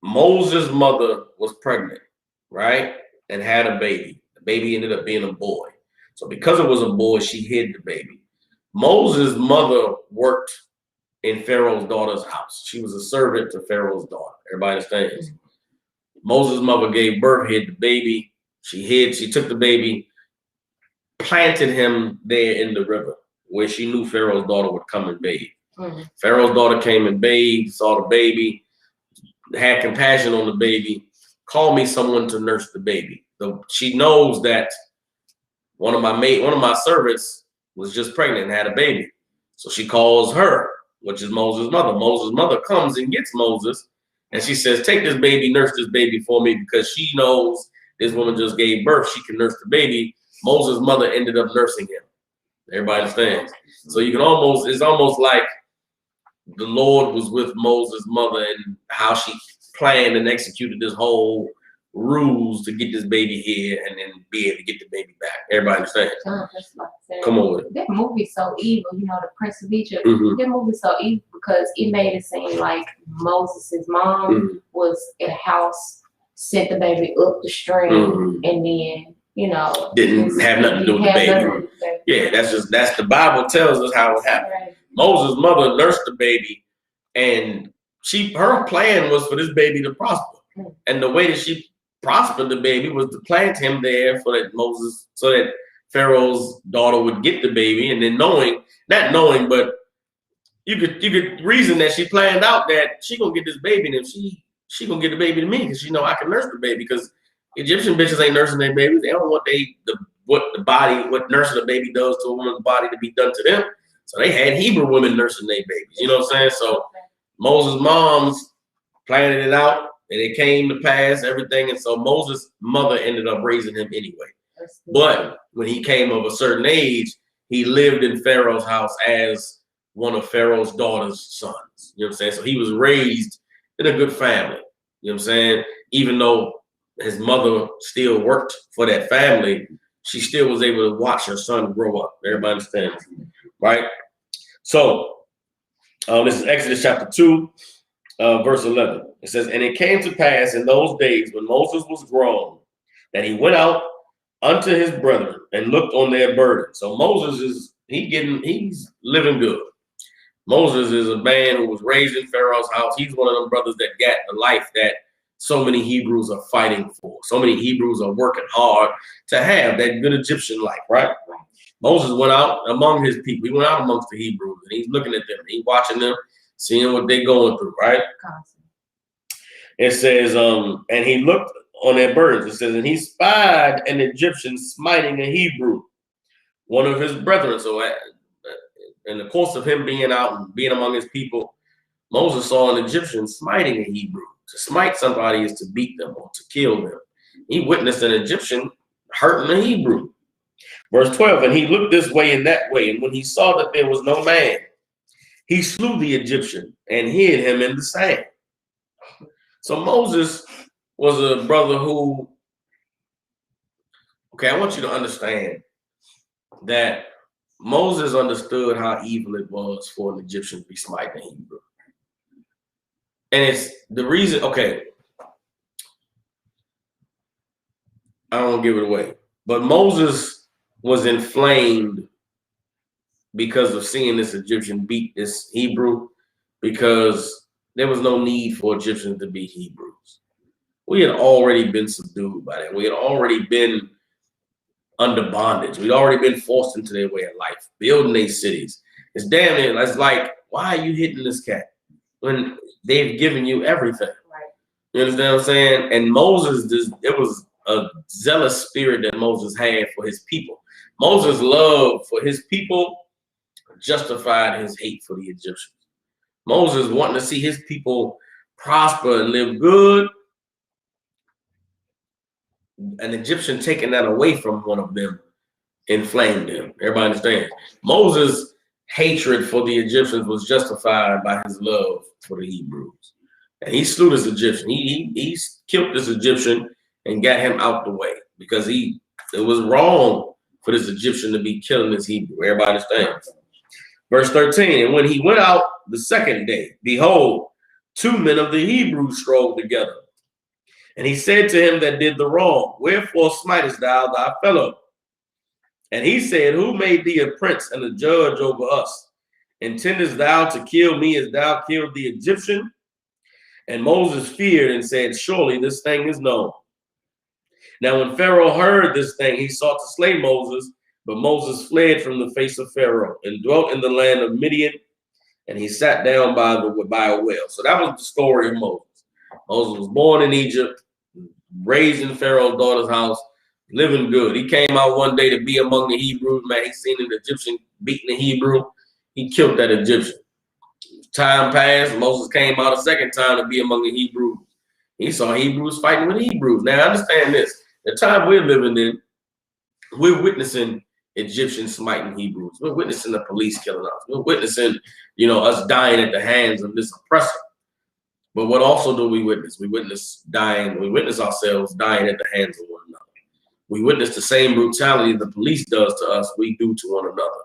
Speaker 2: Moses' mother was pregnant, right? And had a baby. The baby ended up being a boy. So because it was a boy, she hid the baby. Moses' mother worked in Pharaoh's daughter's house. She was a servant to Pharaoh's daughter. Everybody understands? Moses' mother gave birth, hid the baby. She took the baby, planted him there in the river where she knew Pharaoh's daughter would come and bathe. Pharaoh's daughter came and bathed, saw the baby, had compassion on the baby, called me someone to nurse the baby. So she knows that one of my servants was just pregnant and had a baby. So she calls her, which is Moses' mother. Moses' mother comes and gets Moses, and she says, take this baby, nurse this baby for me, because she knows this woman just gave birth. She can nurse the baby. Moses' mother ended up nursing him. Everybody understands? So it's almost like the Lord was with Moses' mother and how she planned and executed this whole rules to get this baby here and then be able to get the baby back. Everybody understands? Come on with it.
Speaker 1: That movie's so evil, the Prince of Egypt. That movie's so evil because it made it seem like Moses' mom was at a house, sent the baby up the stream, and then
Speaker 2: didn't have nothing to do with the baby. Yeah, that's the Bible tells us how it happened. Right. Moses' mother nursed the baby, and her plan was for this baby to prosper. And the way that she prospered the baby was to plant him there so that Pharaoh's daughter would get the baby, and then not knowing, but you could reason that she planned out that she gonna get this baby, and if she gonna get the baby to me because I can nurse the baby, because Egyptian bitches ain't nursing their babies. They don't want what nursing a baby does to a woman's body to be done to them. So they had Hebrew women nursing their babies. You know what I'm saying? So Moses' moms planted it out, and it came to pass, everything. And so Moses' mother ended up raising him anyway. But when he came of a certain age, he lived in Pharaoh's house as one of Pharaoh's daughter's sons. You know what I'm saying? So he was raised in a good family. You know what I'm saying? Even though his mother still worked for that family, she still was able to watch her son grow up. Everybody understands, right? So this is Exodus chapter 2, verse 11. It says, and it came to pass in those days when Moses was grown, that he went out unto his brethren and looked on their burden. So Moses he's living good. Moses is a man who was raised in Pharaoh's house. He's one of them brothers that got the life that so many Hebrews are fighting for. So many Hebrews are working hard to have that good Egyptian life, right? Moses went out among his people. He went out amongst the Hebrews, and he's looking at them. He's watching them, seeing what they're going through, right? It says, and he looked on their burdens. It says, and he spied an Egyptian smiting a Hebrew, one of his brethren. So in the course of him being out and being among his people, Moses saw an Egyptian smiting a Hebrew. To smite somebody is to beat them or to kill them. He witnessed an Egyptian hurting a Hebrew. Verse 12, and he looked this way and that way, and when he saw that there was no man, he slew the Egyptian and hid him in the sand. So Moses was a brother who, okay, I want you to understand that Moses understood how evil it was for an Egyptian to be smiting a Hebrew. And it's the reason, okay, I don't want to give it away, but Moses was inflamed because of seeing this Egyptian beat this Hebrew, because there was no need for Egyptians to be Hebrews. We had already been subdued by that. We had already been under bondage. We'd already been forced into their way of life, building their cities. It's damn near, it's like, why are you hitting this cat when they've given you everything? Right. You understand what I'm saying? And Moses, it was a zealous spirit that Moses had for his people. Moses' love for his people justified his hate for the Egyptians. Moses wanting to see his people prosper and live good. An Egyptian taking that away from one of them inflamed him. Everybody understands? Moses' hatred for the Egyptians was justified by his love for the Hebrews. And he slew this Egyptian. He killed this Egyptian and got him out the way, because it was wrong for this Egyptian to be killing this Hebrew. Everybody understands? Verse 13, and when he went out the second day, behold, 2 men of the Hebrews strolled together. And he said to him that did the wrong, wherefore smitest thou thy fellow? And he said, who made thee a prince and a judge over us? Intendest thou to kill me as thou killed the Egyptian? And Moses feared and said, surely this thing is known. Now when Pharaoh heard this thing, he sought to slay Moses, but Moses fled from the face of Pharaoh and dwelt in the land of Midian, and he sat down by a well. So that was the story of Moses. Moses was born in Egypt, raised in Pharaoh's daughter's house, living good. He came out one day to be among the Hebrews. Man, he seen an Egyptian beating a Hebrew. He killed that Egyptian. Time passed. Moses came out a second time to be among the Hebrews. He saw Hebrews fighting with Hebrews. Now, understand this. The time we're living in, we're witnessing Egyptians smiting Hebrews. We're witnessing the police killing us. We're witnessing, us dying at the hands of this oppressor. But what also do we witness? We witness ourselves dying at the hands of one another. We witness the same brutality the police does to us, we do to one another.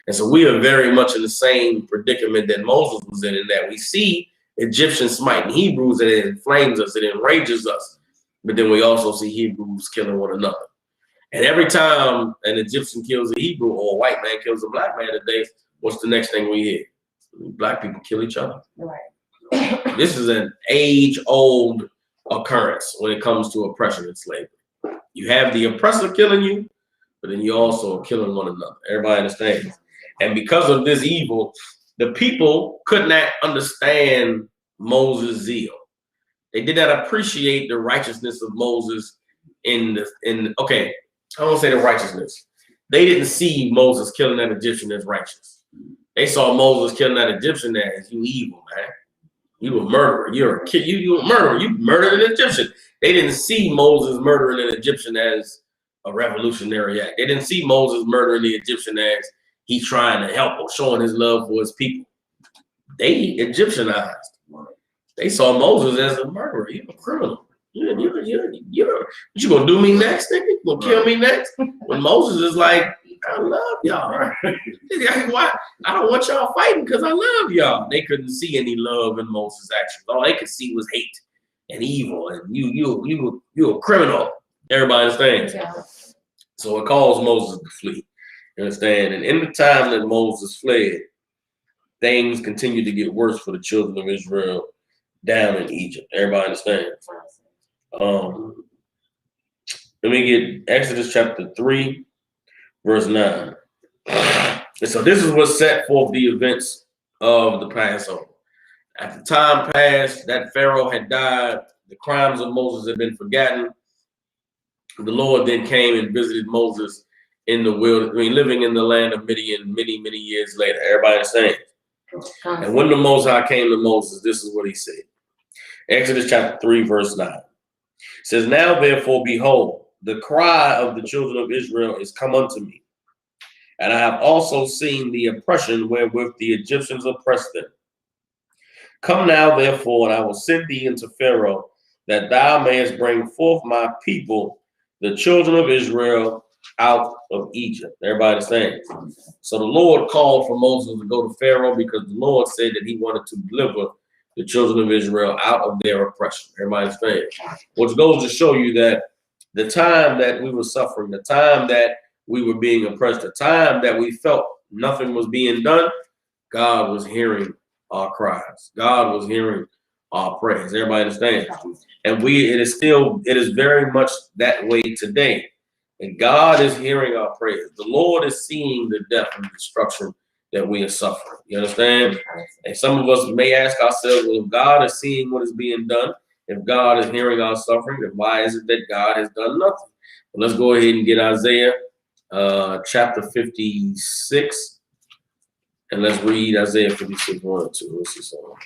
Speaker 2: And so we are very much in the same predicament that Moses was in that we see Egyptians smiting Hebrews and it inflames us, it enrages us. But then we also see Hebrews killing one another. And every time an Egyptian kills a Hebrew or a white man kills a black man today, what's the next thing we hear? Black people kill each other. Right. This is an age-old occurrence when it comes to oppression and slavery. You have the oppressor killing you, but then you also are killing one another. Everybody understands. And because of this evil, the people could not understand Moses' zeal. They did not appreciate the righteousness of Moses okay, I won't say the righteousness. They didn't see Moses killing that Egyptian as righteous. They saw Moses killing that Egyptian as you evil, man. You a murderer. You're a kid. You a murderer. You murdered an Egyptian. They didn't see Moses murdering an Egyptian as a revolutionary act. They didn't see Moses murdering the Egyptian as he's trying to help or showing his love for his people. They Egyptianized They saw Moses as a murderer. You're a criminal. What you gonna do me next, nigga? You gonna kill me next? When Moses is like, I love y'all. Why? I don't want y'all fighting because I love y'all. They couldn't see any love in Moses' actions. All they could see was hate and evil, and you a criminal. Everybody understands.
Speaker 1: Yeah.
Speaker 2: So it caused Moses to flee. You understand? And in the time that Moses fled, things continued to get worse for the children of Israel down in Egypt. Everybody understands? Let me get Exodus chapter 3, verse 9. And so this is what set forth the events of the Passover. At the time passed that Pharaoh had died, the crimes of Moses had been forgotten. The Lord then came and visited Moses in the wilderness, living in the land of Midian many, many years later. Everybody understands? And when the Most High came to Moses, this is what he said. Exodus chapter 3, verse 9. It says, now therefore, behold, the cry of the children of Israel is come unto me. And I have also seen the oppression wherewith the Egyptians oppressed them. Come now, therefore, and I will send thee into Pharaoh, that thou mayest bring forth my people, the children of Israel, out of Egypt. Everybody understands? So the Lord called for Moses to go to Pharaoh because the Lord said that he wanted to deliver the children of Israel out of their oppression. Everybody understands? Which goes to show you that the time that we were suffering, the time that we were being oppressed, the time that we felt nothing was being done, God was hearing our cries. God was hearing our prayers. Everybody understands? And it is very much that way today. And God is hearing our prayers. The Lord is seeing the death and destruction that we are suffering. You understand? And some of us may ask ourselves, well, if God is seeing what is being done, if God is hearing our suffering, then why is it that God has done nothing? Well, let's go ahead and get Isaiah chapter 56. And let's read Isaiah 56, 1 and 2. Let's see something.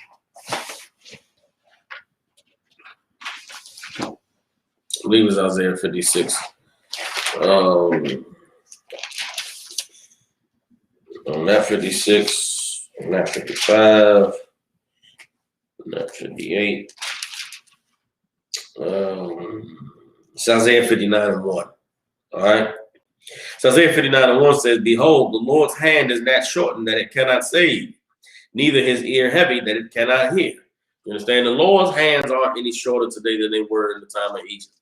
Speaker 2: I believe it's Isaiah 56. Not 56, not 55, not 58. It's Isaiah 59 and 1. All right. So Isaiah 59 and 1 says, behold, the Lord's hand is not shortened that it cannot save, neither his ear heavy that it cannot hear. You understand? The Lord's hands aren't any shorter today than they were in the time of Egypt.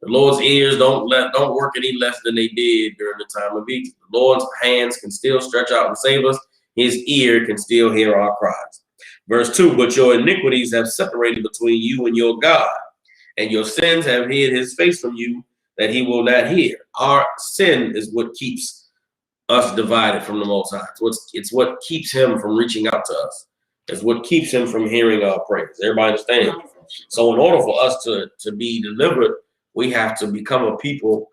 Speaker 2: The Lord's ears don't work any less than they did during the time of Egypt. The Lord's hands can still stretch out and save us. His ear can still hear our cries. Verse 2, but your iniquities have separated between you and your God, and your sins have hid his face from you, that he will not hear. Our sin is what keeps us divided from the Most High. It's what keeps him from reaching out to us. It's what keeps him from hearing our prayers. Everybody understand? So in order for us to be delivered, we have to become a people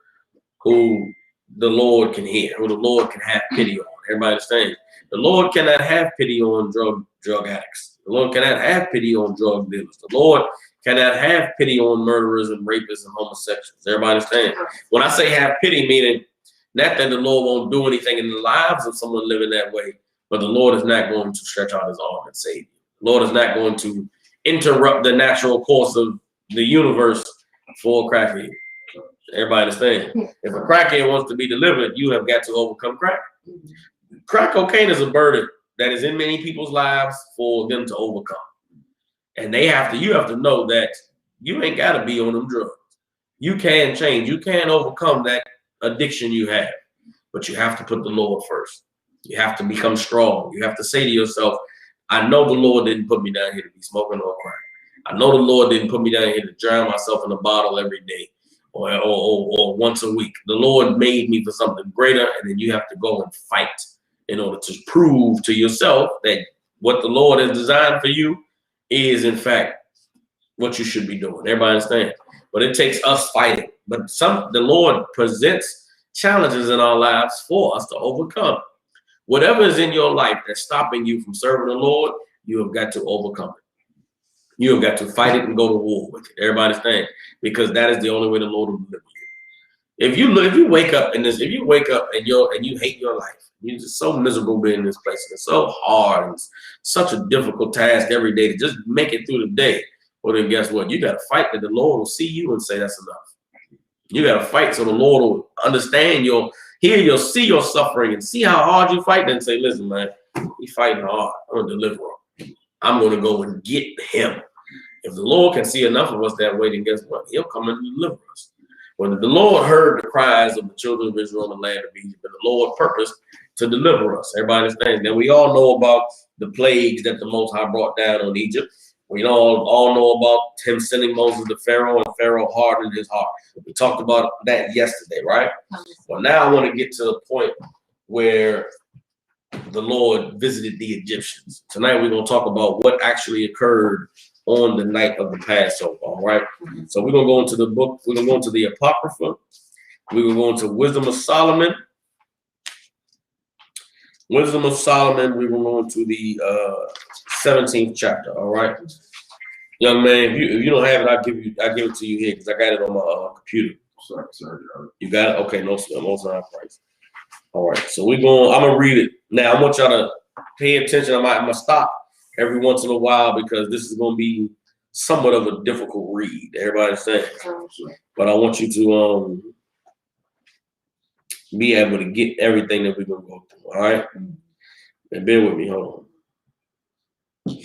Speaker 2: who the Lord can hear, who the Lord can have pity on. Everybody understand? The Lord cannot have pity on drug addicts. The Lord cannot have pity on drug dealers. The Lord cannot have pity on murderers and rapists and homosexuals. Everybody understand? When I say have pity, meaning not that the Lord won't do anything in the lives of someone living that way, but the Lord is not going to stretch out his arm and save you. The Lord is not going to interrupt the natural course of the universe for a crackhead. Everybody understand? If a crackhead wants to be delivered, you have got to overcome crack. Crack cocaine is a burden that is in many people's lives for them to overcome. And you have to know that you ain't got to be on them drugs. You can change. You can overcome that addiction you have, but you have to put the Lord first. You have to become strong. You have to say to yourself, I know the Lord didn't put me down here to be smoking or crack. I know the Lord didn't put me down here to drown myself in a bottle every day or once a week. The Lord made me for something greater, and then you have to go and fight in order to prove to yourself that what the Lord has designed for you is, in fact, what you should be doing. Everybody understand? But it takes us fighting. But the Lord presents challenges in our lives for us to overcome. Whatever is in your life that's stopping you from serving the Lord, you have got to overcome it. You have got to fight it and go to war with it. Everybody understand? Because that is the only way the Lord will deliver you. if you wake up and you hate your life, you're just so miserable being in this place. It's so hard. And it's such a difficult task every day to just make it through the day. Well, then guess what? You got to fight that the Lord will see you and say that's enough. You got to fight so the Lord will understand see your suffering and see how hard you fight and say, listen, man, he's fighting hard. I'm going to deliver him. I'm going to go and get him. If the Lord can see enough of us that way, then guess what? He'll come and deliver us. When the Lord heard the cries of the children of Israel in the land of Egypt, and the Lord purposed to deliver us. Everybody understands. Now, we all know about the plagues that the Most High brought down on Egypt. We all know about him sending Moses to Pharaoh, and Pharaoh hardened his heart. We talked about that yesterday, right? Well, now I want to get to the point where the Lord visited the Egyptians. Tonight, we're going to talk about what actually occurred on the night of the Passover, all right? So we're going to go into the book, we're going to go into the Apocrypha, we're going to go into Wisdom of Solomon. Wisdom of Solomon, we're going to go into the 17th chapter, all right? Young man, if you don't have it, I'll give it to you here because I got it on my computer. Sorry. You got it? Okay, no price. All right, so I'm going to read it. Now, I want y'all to pay attention. I'm going to stop every once in a while because this is going to be somewhat of a difficult read. Everybody understand? But I want you to be able to get everything that we're going to go through, all right? And bear with me, hold on.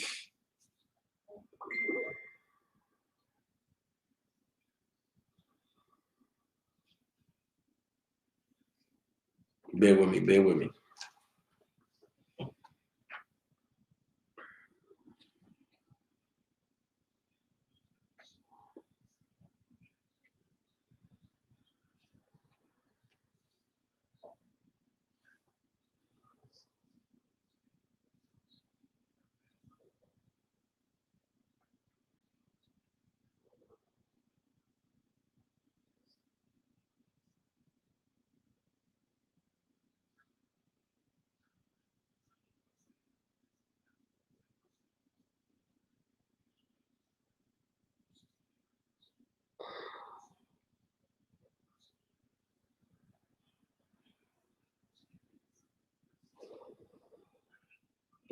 Speaker 2: Bear with me.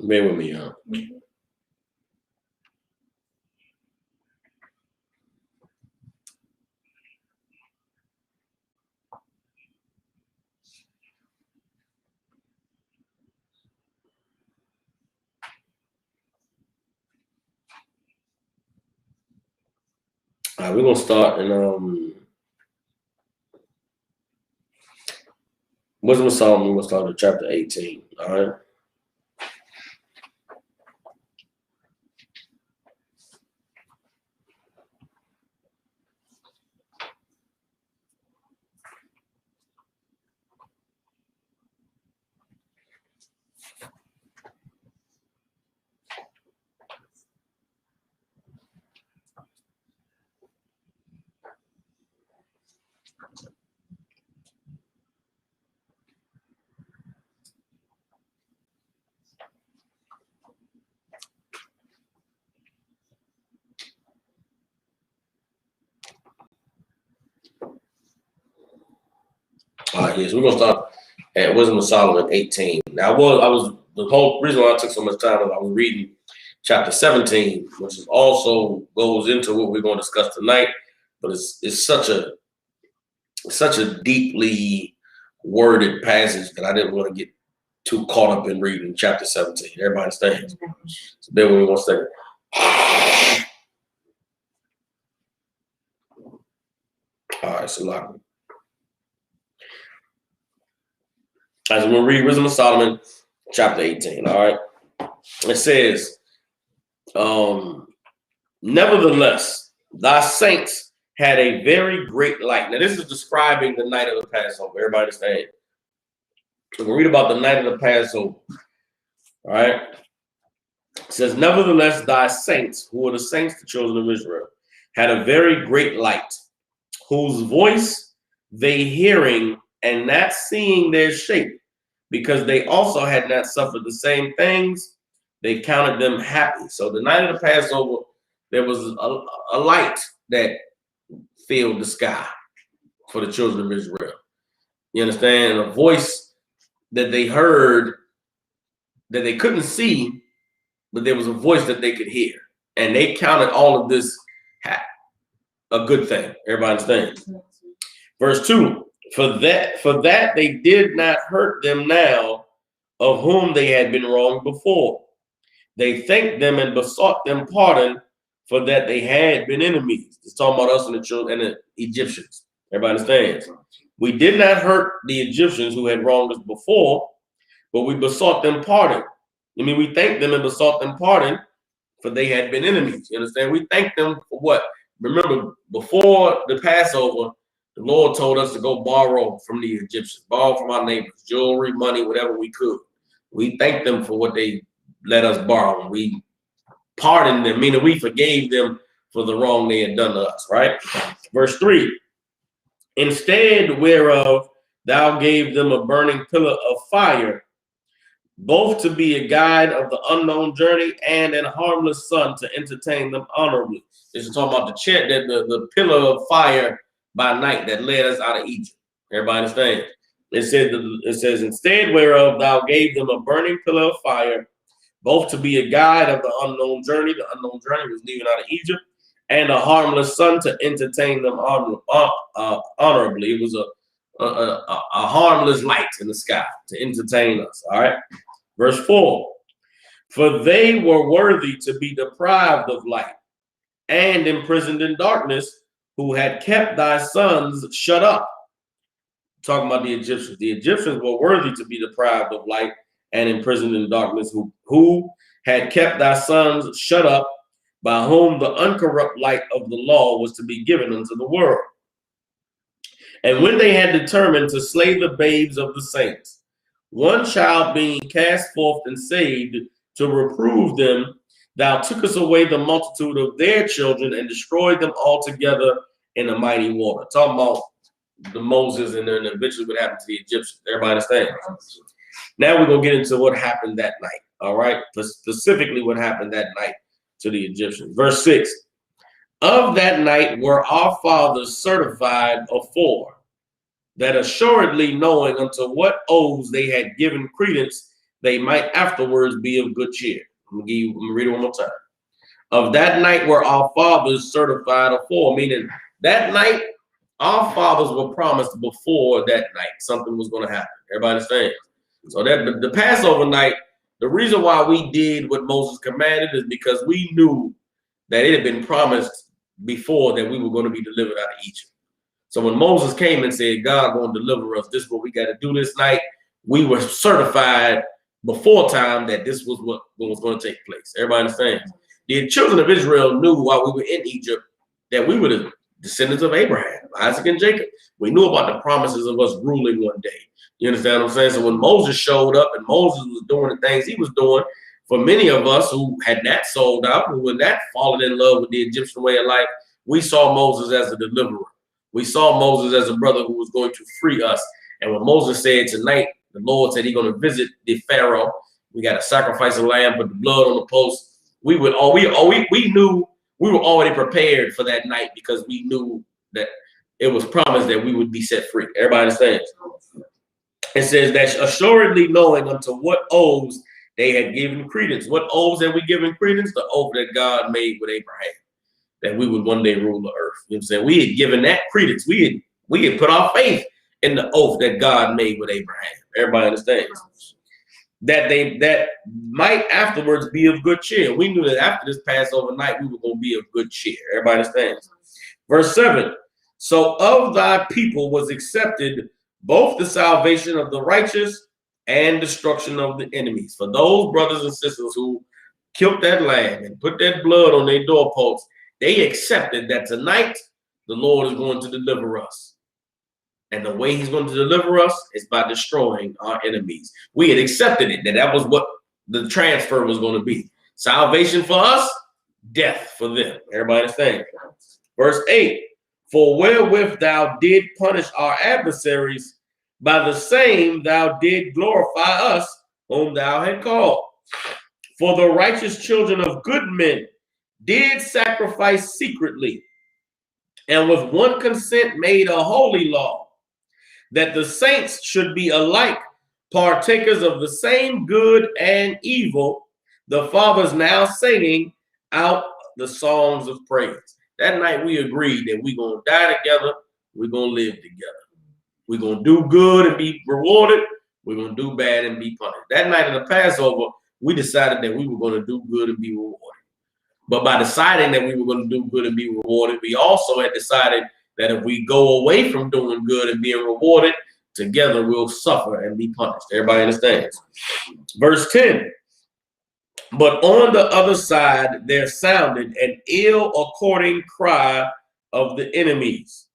Speaker 2: Bear with me, y'all. All right, we're going to start in Wisdom of Solomon. We're going to start in chapter 18, all right? All right, yes, we're going to start at Wisdom of Solomon 18. Now, the whole reason why I took so much time is I was reading chapter 17, which is also goes into what we're going to discuss tonight, but it's such a deeply worded passage that I didn't want to get too caught up in reading chapter 17. Everybody understands? So bear with me 1 second. All right, so lock. As we're going to read Wisdom of Solomon, chapter 18, all right? It says, nevertheless, thy saints had a very great light. Now, this is describing the night of the Passover. Everybody understand? So we'll read about the night of the Passover, all right? It says, nevertheless, thy saints, who are the saints, the children of Israel, had a very great light, whose voice they hearing and not seeing their shape, because they also had not suffered the same things, they counted them happy. So the night of the Passover, there was a light that filled the sky. for the children of Israel. You understand? A voice that they heard that they couldn't see, but there was a voice that they could hear. And they counted all of this a good thing. Everybody understands? Verse 2, for that they did not hurt them now of whom they had been wronged before. They thanked them and besought them pardon for that they had been enemies. It's talking about us and the children and the Egyptians. Everybody understands? We did not hurt the Egyptians who had wronged us before, but we besought them pardon. I mean, we thanked them and besought them pardon for they had been enemies. You understand? We thanked them for what? Remember, before the Passover, the Lord told us to go borrow from the Egyptians, borrow from our neighbors, jewelry, money, whatever we could. We thanked them for what they let us borrow. We pardoned them, meaning we forgave them for the wrong they had done to us, right? Verse 3, instead whereof thou gave them a burning pillar of fire, both to be a guide of the unknown journey and an harmless sun to entertain them honorably. This is talking about the pillar of fire by night that led us out of Egypt. Everybody understand? It says, instead whereof thou gave them a burning pillar of fire, both to be a guide of the unknown journey. The unknown journey was leaving out of Egypt, and a harmless sun to entertain them honorably. It was a harmless light in the sky to entertain us. All right. Verse 4, for they were worthy to be deprived of light and imprisoned in darkness, who had kept thy sons shut up. Talking about the Egyptians. The Egyptians were worthy to be deprived of light and imprisoned in darkness, who had kept thy sons shut up, by whom the uncorrupt light of the law was to be given unto the world. And when they had determined to slay the babes of the saints, one child being cast forth and saved, to reprove them, thou tookest away the multitude of their children and destroyed them altogether in a mighty water. Talking about the Moses and then eventually what happened to the Egyptians. Everybody understand? Now we're going to get into what happened that night. All right. Specifically what happened that night to the Egyptians. Verse 6. Of that night were our fathers certified afore, that assuredly knowing unto what oaths they had given credence, they might afterwards be of good cheer. I'm going to read it one more time. Of that night were our fathers certified afore, meaning that night our fathers were promised before that night something was going to happen. Everybody understands? So that the Passover night, the reason why we did what Moses commanded is because we knew that it had been promised before that we were going to be delivered out of Egypt. So when Moses came and said, God going to deliver us, this is what we got to do this night, we were certified before time that this was what was going to take place. Everybody understands? The children of Israel knew while we were in Egypt that we were the descendants of Abraham, Isaac, and Jacob. We knew about the promises of us ruling one day. You understand what I'm saying? So when Moses showed up and Moses was doing the things he was doing, for many of us who had not sold out, who were not fallen in love with the Egyptian way of life, we saw Moses as a deliverer. We saw Moses as a brother who was going to free us. And when Moses said tonight, the Lord said he's going to visit the Pharaoh, we got to sacrifice a lamb, put the blood on the post. We knew we were already prepared for that night because we knew that it was promised that we would be set free. Everybody understands? It says that assuredly knowing unto what oaths they had given credence. What oaths had we given credence? The oath that God made with Abraham, that we would one day rule the earth. You know what I'm saying? We had given that credence. We had put our faith in the oath that God made with Abraham. Everybody understands? That might afterwards be of good cheer. We knew that after this Passover night, we were going to be of good cheer. Everybody understands? Verse 7. So of thy people was accepted both the salvation of the righteous and destruction of the enemies. For those brothers and sisters who killed that lamb and put that blood on their doorposts, they accepted that tonight the Lord is going to deliver us. And the way he's going to deliver us is by destroying our enemies. We had accepted it, that was what the transfer was going to be. Salvation for us, death for them. Everybody understand? Verse 8, for wherewith thou did punish our adversaries, by the same thou did glorify us, whom thou had called. For the righteous children of good men did sacrifice secretly, and with one consent made a holy law, that the saints should be alike partakers of the same good and evil, the fathers now singing out the songs of praise. That night we agreed that we're going to die together, we're going to live together. We're going to do good and be rewarded, we're going to do bad and be punished. That night of the Passover, we decided that we were going to do good and be rewarded. But by deciding that we were going to do good and be rewarded, we also had decided that if we go away from doing good and being rewarded, together we'll suffer and be punished. Everybody understands? Verse 10. But on the other side there sounded an ill-according cry of the enemies,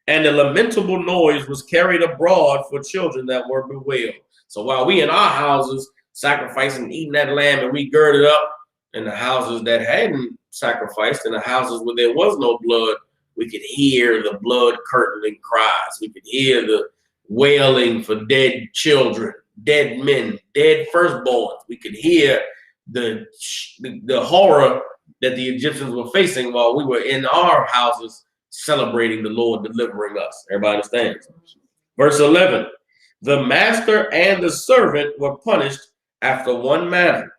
Speaker 2: and a lamentable noise was carried abroad for children that were bewailed. So while we in our houses sacrificing, eating that lamb, and we girded up, in the houses that hadn't sacrificed, in the houses where there was no blood, we could hear the blood curdling cries. We could hear the wailing for dead children, dead men, dead firstborns. We could hear the horror that the Egyptians were facing while we were in our houses celebrating the Lord delivering us. Everybody understands? Verse 11, the master and the servant were punished after one manner.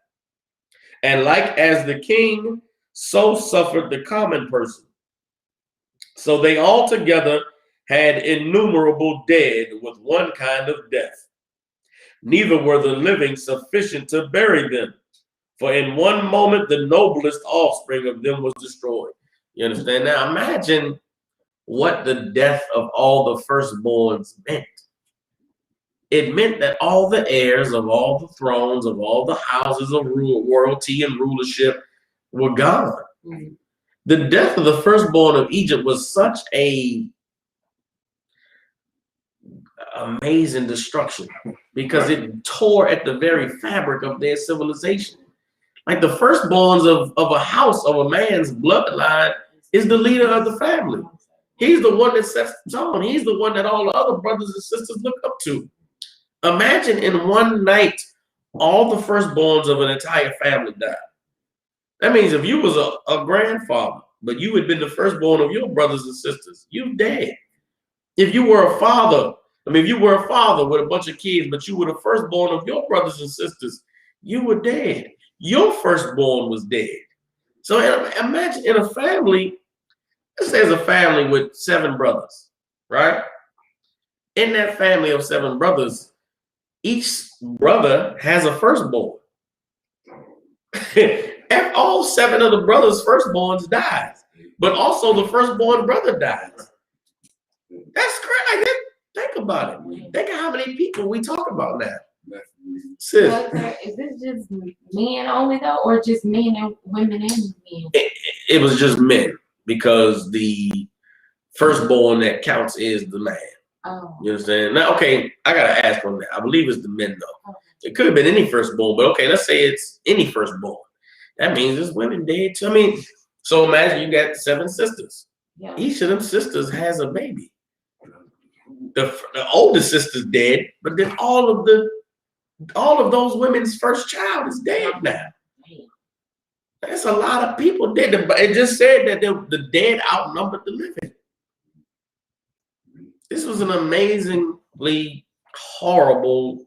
Speaker 2: And like as the king, so suffered the common person. So they all together had innumerable dead with one kind of death. Neither were the living sufficient to bury them. For in one moment the noblest offspring of them was destroyed. You understand? Now imagine what the death of all the firstborns meant. It meant that all the heirs of all the thrones, of all the houses of royalty and rulership were gone. Mm-hmm. The death of the firstborn of Egypt was such a amazing destruction because it tore at the very fabric of their civilization. Like the firstborns of a house, of a man's bloodline, is the leader of the family. He's the one that sets the tone. He's the one that all the other brothers and sisters look up to. Imagine in one night, all the firstborns of an entire family died. That means if you was a grandfather, but you had been the firstborn of your brothers and sisters, you're dead. If you were a father, if you were a father with a bunch of kids, but you were the firstborn of your brothers and sisters, you were dead. Your firstborn was dead. So imagine in a family, let's say it's a family with 7 brothers, right? In that family of 7 brothers, each brother has a firstborn. And all 7 of the brothers' firstborns dies, but also the firstborn brother dies. That's crazy. Think about it. Think of how many people we talk about now. Sis.
Speaker 1: Is this just men only though, or just men and women and men?
Speaker 2: It was just men, because the firstborn that counts is the man.
Speaker 1: Oh.
Speaker 2: You understand? Now, okay, I gotta ask on that. I believe it's the men though. Okay. It could have been any firstborn, but okay, let's say it's any firstborn. That means there's women dead too. So imagine you got 7 sisters. Yeah. Each of them sisters has a baby. The oldest sister's dead, but then all of those women's first child is dead now. That's a lot of people dead. It just said that the dead outnumbered the living. This was an amazingly horrible.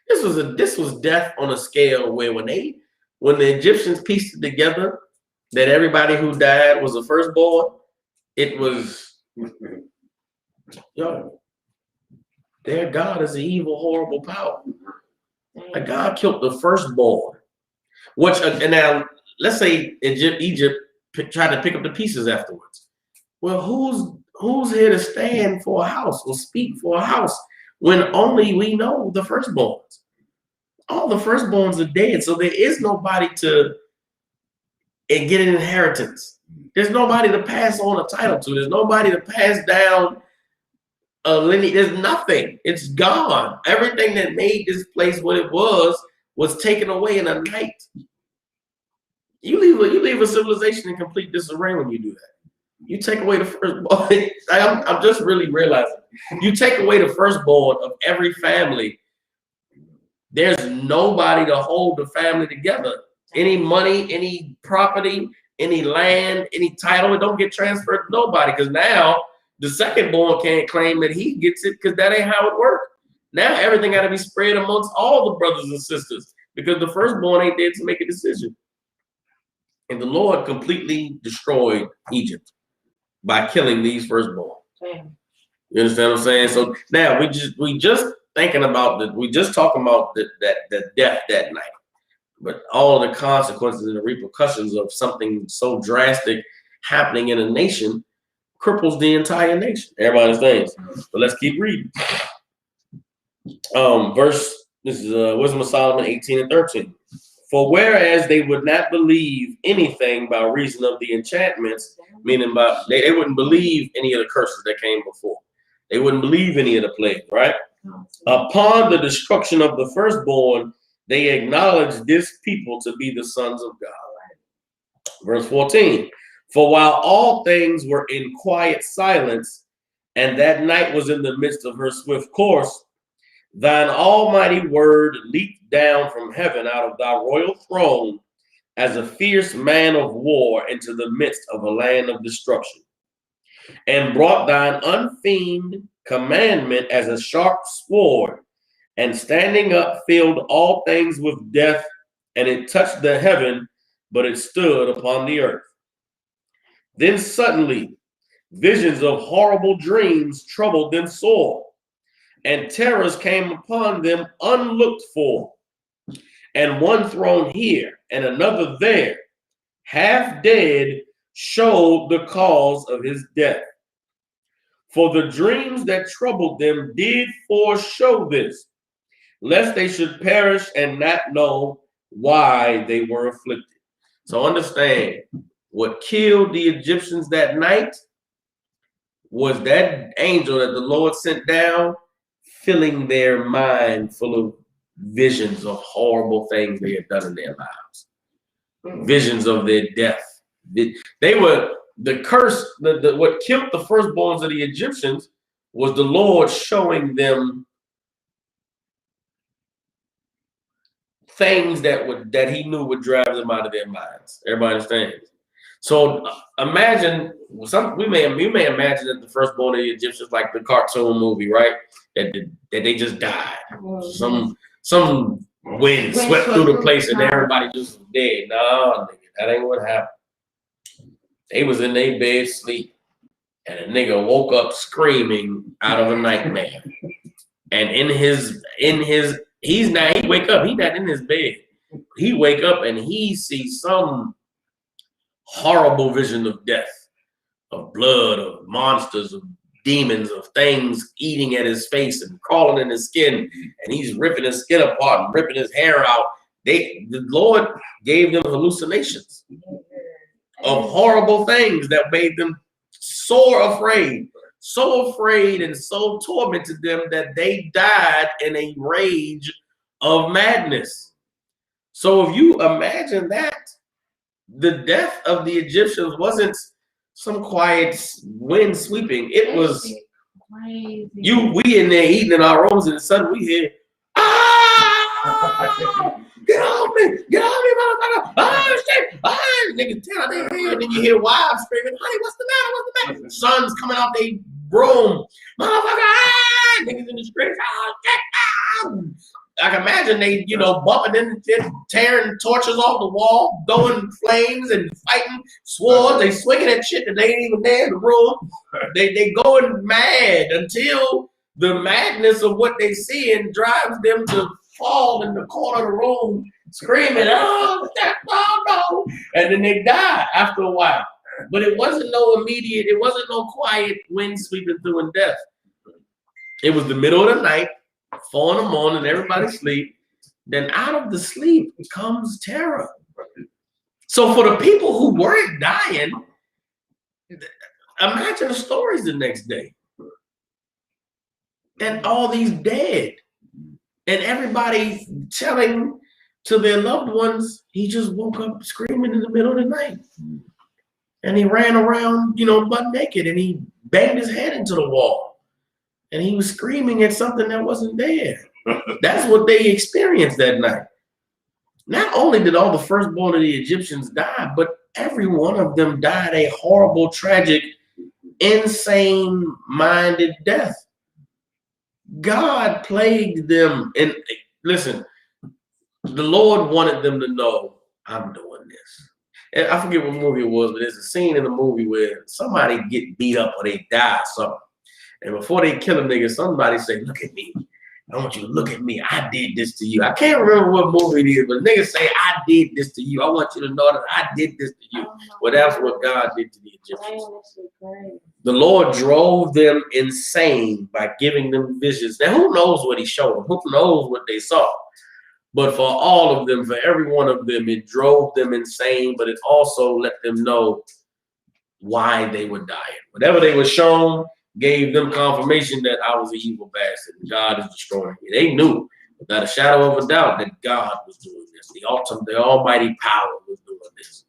Speaker 2: This was death on a scale where when the Egyptians pieced it together that everybody who died was a firstborn, it was their God is an evil, horrible power. Like God killed the firstborn. And now let's say Egypt tried to pick up the pieces afterwards. Well, who's here to stand for a house or speak for a house when only we know the firstborns? All the firstborns are dead, so there is nobody to get an inheritance. There's nobody to pass on a title to. There's nobody to pass down a lineage. There's nothing. It's gone. Everything that made this place what it was taken away in a night. You leave a civilization in complete disarray when you do that. You take away the firstborn. I'm just really realizing. You take away the firstborn of every family. There's nobody to hold the family together. Any money, any property, any land, any title. It don't get transferred to nobody, because now the second born can't claim that he gets it, because that ain't how it works. Now everything got to be spread amongst all the brothers and sisters, because the firstborn ain't there to make a decision. And the Lord completely destroyed Egypt by killing these firstborn.
Speaker 1: Damn.
Speaker 2: You understand what I'm saying? So now we just thinking about that. We just talking about the death that night, but all of the consequences and the repercussions of something so drastic happening in a nation cripples the entire nation. Everybody understands. But let's keep reading. This is Wisdom of Solomon 18 and 13. For whereas they would not believe anything by reason of the enchantments, meaning they wouldn't believe any of the curses that came before. They wouldn't believe any of the plagues, right? Upon the destruction of the firstborn, they acknowledged this people to be the sons of God. Verse 14. For while all things were in quiet silence, and that night was in the midst of her swift course, thine almighty word leaped down from heaven out of thy royal throne as a fierce man of war into the midst of a land of destruction, and brought thine unfeigned commandment as a sharp sword, and standing up filled all things with death, and it touched the heaven, but it stood upon the earth. Then suddenly visions of horrible dreams troubled them sore, and terrors came upon them unlooked for, and one thrown here and another there, half dead, showed the cause of his death. For the dreams that troubled them did foreshow this, lest they should perish and not know why they were afflicted. So understand, what killed the Egyptians that night was that angel that the Lord sent down, filling their mind full of visions of horrible things they had done in their lives, visions of their death. They were the curse. What killed the firstborns of the Egyptians was the Lord showing them things that he knew would drive them out of their minds. Everybody understands? So imagine we may imagine that the firstborn of the Egyptians, like the cartoon movie, right? That they just died. Mm-hmm. Some wind swept through the place and everybody just was dead. No, nigga, that ain't what happened. They was in their bed sleep, and a nigga woke up screaming out of a nightmare. And he wake up, he not in his bed. He wake up and he sees some horrible vision of death, of blood, of monsters, of demons, of things eating at his face and crawling in his skin, and he's ripping his skin apart and ripping his hair out. The Lord gave them hallucinations of horrible things that made them so afraid and so tormented them that they died in a rage of madness. So if you imagine that, the death of the Egyptians wasn't some quiet wind sweeping. It was we in there eating in our rooms, and suddenly we hear, ah! Get off me, motherfucker! Ah, shit! Ah, niggas tear their head, and then you hear wives screaming, honey, what's the matter? Sons coming out their room, motherfucker! Ah! Niggas in the streets, ah, shit! Ah! I can imagine they, bumping into, tearing torches off the wall, going flames and fighting swords. They swinging at shit that they ain't even there in the room. They going mad until the madness of what they see and drives them to fall in the corner of the room, screaming, oh, no. And then they die after a while. But it wasn't no quiet wind sweeping through and death. It was the middle of the night. 4 in the morning, everybody sleep. Then out of the sleep comes terror. So for the people who weren't dying, imagine the stories the next day. And all these dead. And everybody telling to their loved ones, he just woke up screaming in the middle of the night. And he ran around, butt naked, and he banged his head into the wall. And he was screaming at something that wasn't there. That's what they experienced that night. Not only did all the firstborn of the Egyptians die, but every one of them died a horrible, tragic, insane-minded death. God plagued them. And listen, the Lord wanted them to know, I'm doing this. And I forget what movie it was, but there's a scene in the movie where somebody get beat up or they die or something. And before they kill a nigga, somebody say, look at me. I want you to look at me. I did this to you. I can't remember what movie it is, but niggas say, I did this to you. I want you to know that I did this to you. Well, that's what God did to the Egyptians. The Lord drove them insane by giving them visions. Now, who knows what he showed them? Who knows what they saw? But for all of them, for every one of them, it drove them insane, but it also let them know why they were dying. Whatever they were shown gave them confirmation that I was an evil bastard and God is destroying me. They knew without a shadow of a doubt that God was doing this. The almighty power was doing this.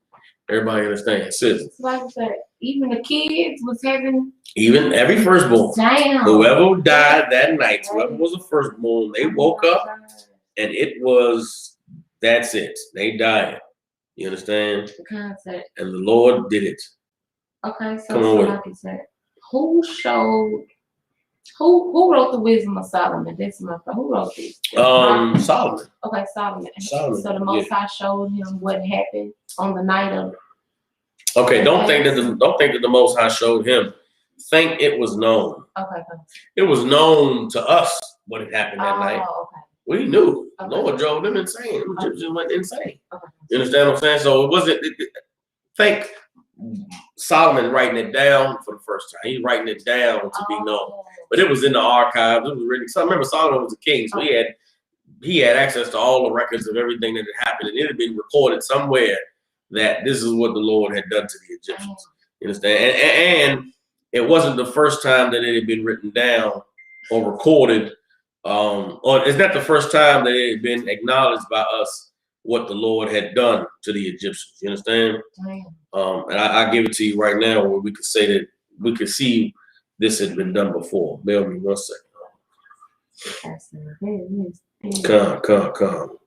Speaker 2: Everybody understands? Sis.
Speaker 1: Like I said, even the kids was having.
Speaker 2: Even every firstborn.
Speaker 1: Damn.
Speaker 2: Whoever died that night, whoever was a firstborn, they woke up and it was, that's it. They died. You understand?
Speaker 1: The concept.
Speaker 2: And the Lord did it.
Speaker 1: Okay, so like you said, who wrote the Wisdom of Solomon? That's my friend. Who wrote this?
Speaker 2: Solomon.
Speaker 1: Okay, Solomon. So the Most High showed him what happened on the night of.
Speaker 2: Okay, don't think that the Most High showed him. Think it was known.
Speaker 1: Okay.
Speaker 2: It was known to us what had happened that night.
Speaker 1: Okay.
Speaker 2: We knew. The Lord drove them insane. The Egyptians went insane. Okay. You understand what I'm saying? So it wasn't. Think Solomon writing it down for the first time. He's writing it down to be known. But it was in the archives. It was written. So remember, Solomon was a king, so he had access to all the records of everything that had happened, and it had been recorded somewhere that this is what the Lord had done to the Egyptians. You understand? And it wasn't the first time that it had been written down or recorded. Or it's not the first time that it had been acknowledged by us what the Lord had done to the Egyptians. You understand? And I give it to you right now where we could say that we could see this had been done before. Bear with me 1 second. Come.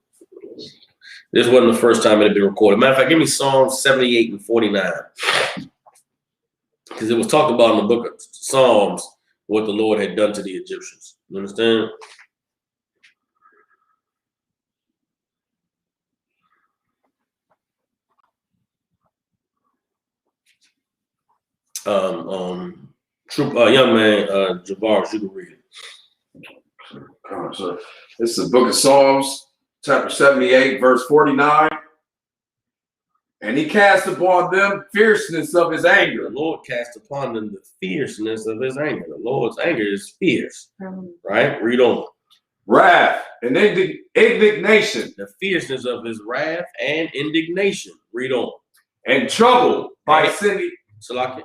Speaker 2: This wasn't the first time it had been recorded. Matter of fact, give me Psalms 78 and 49. Because it was talked about in the book of Psalms what the Lord had done to the Egyptians. You understand? Young man, Javaris, you can read it.
Speaker 3: So this is the book of Psalms, chapter 78, verse 49. And he cast upon them fierceness of his anger.
Speaker 2: The Lord cast upon them the fierceness of his anger. The Lord's anger is fierce. Right? Read on.
Speaker 3: Wrath and indignation.
Speaker 2: The fierceness of his wrath and indignation. Read on.
Speaker 3: And trouble by sending.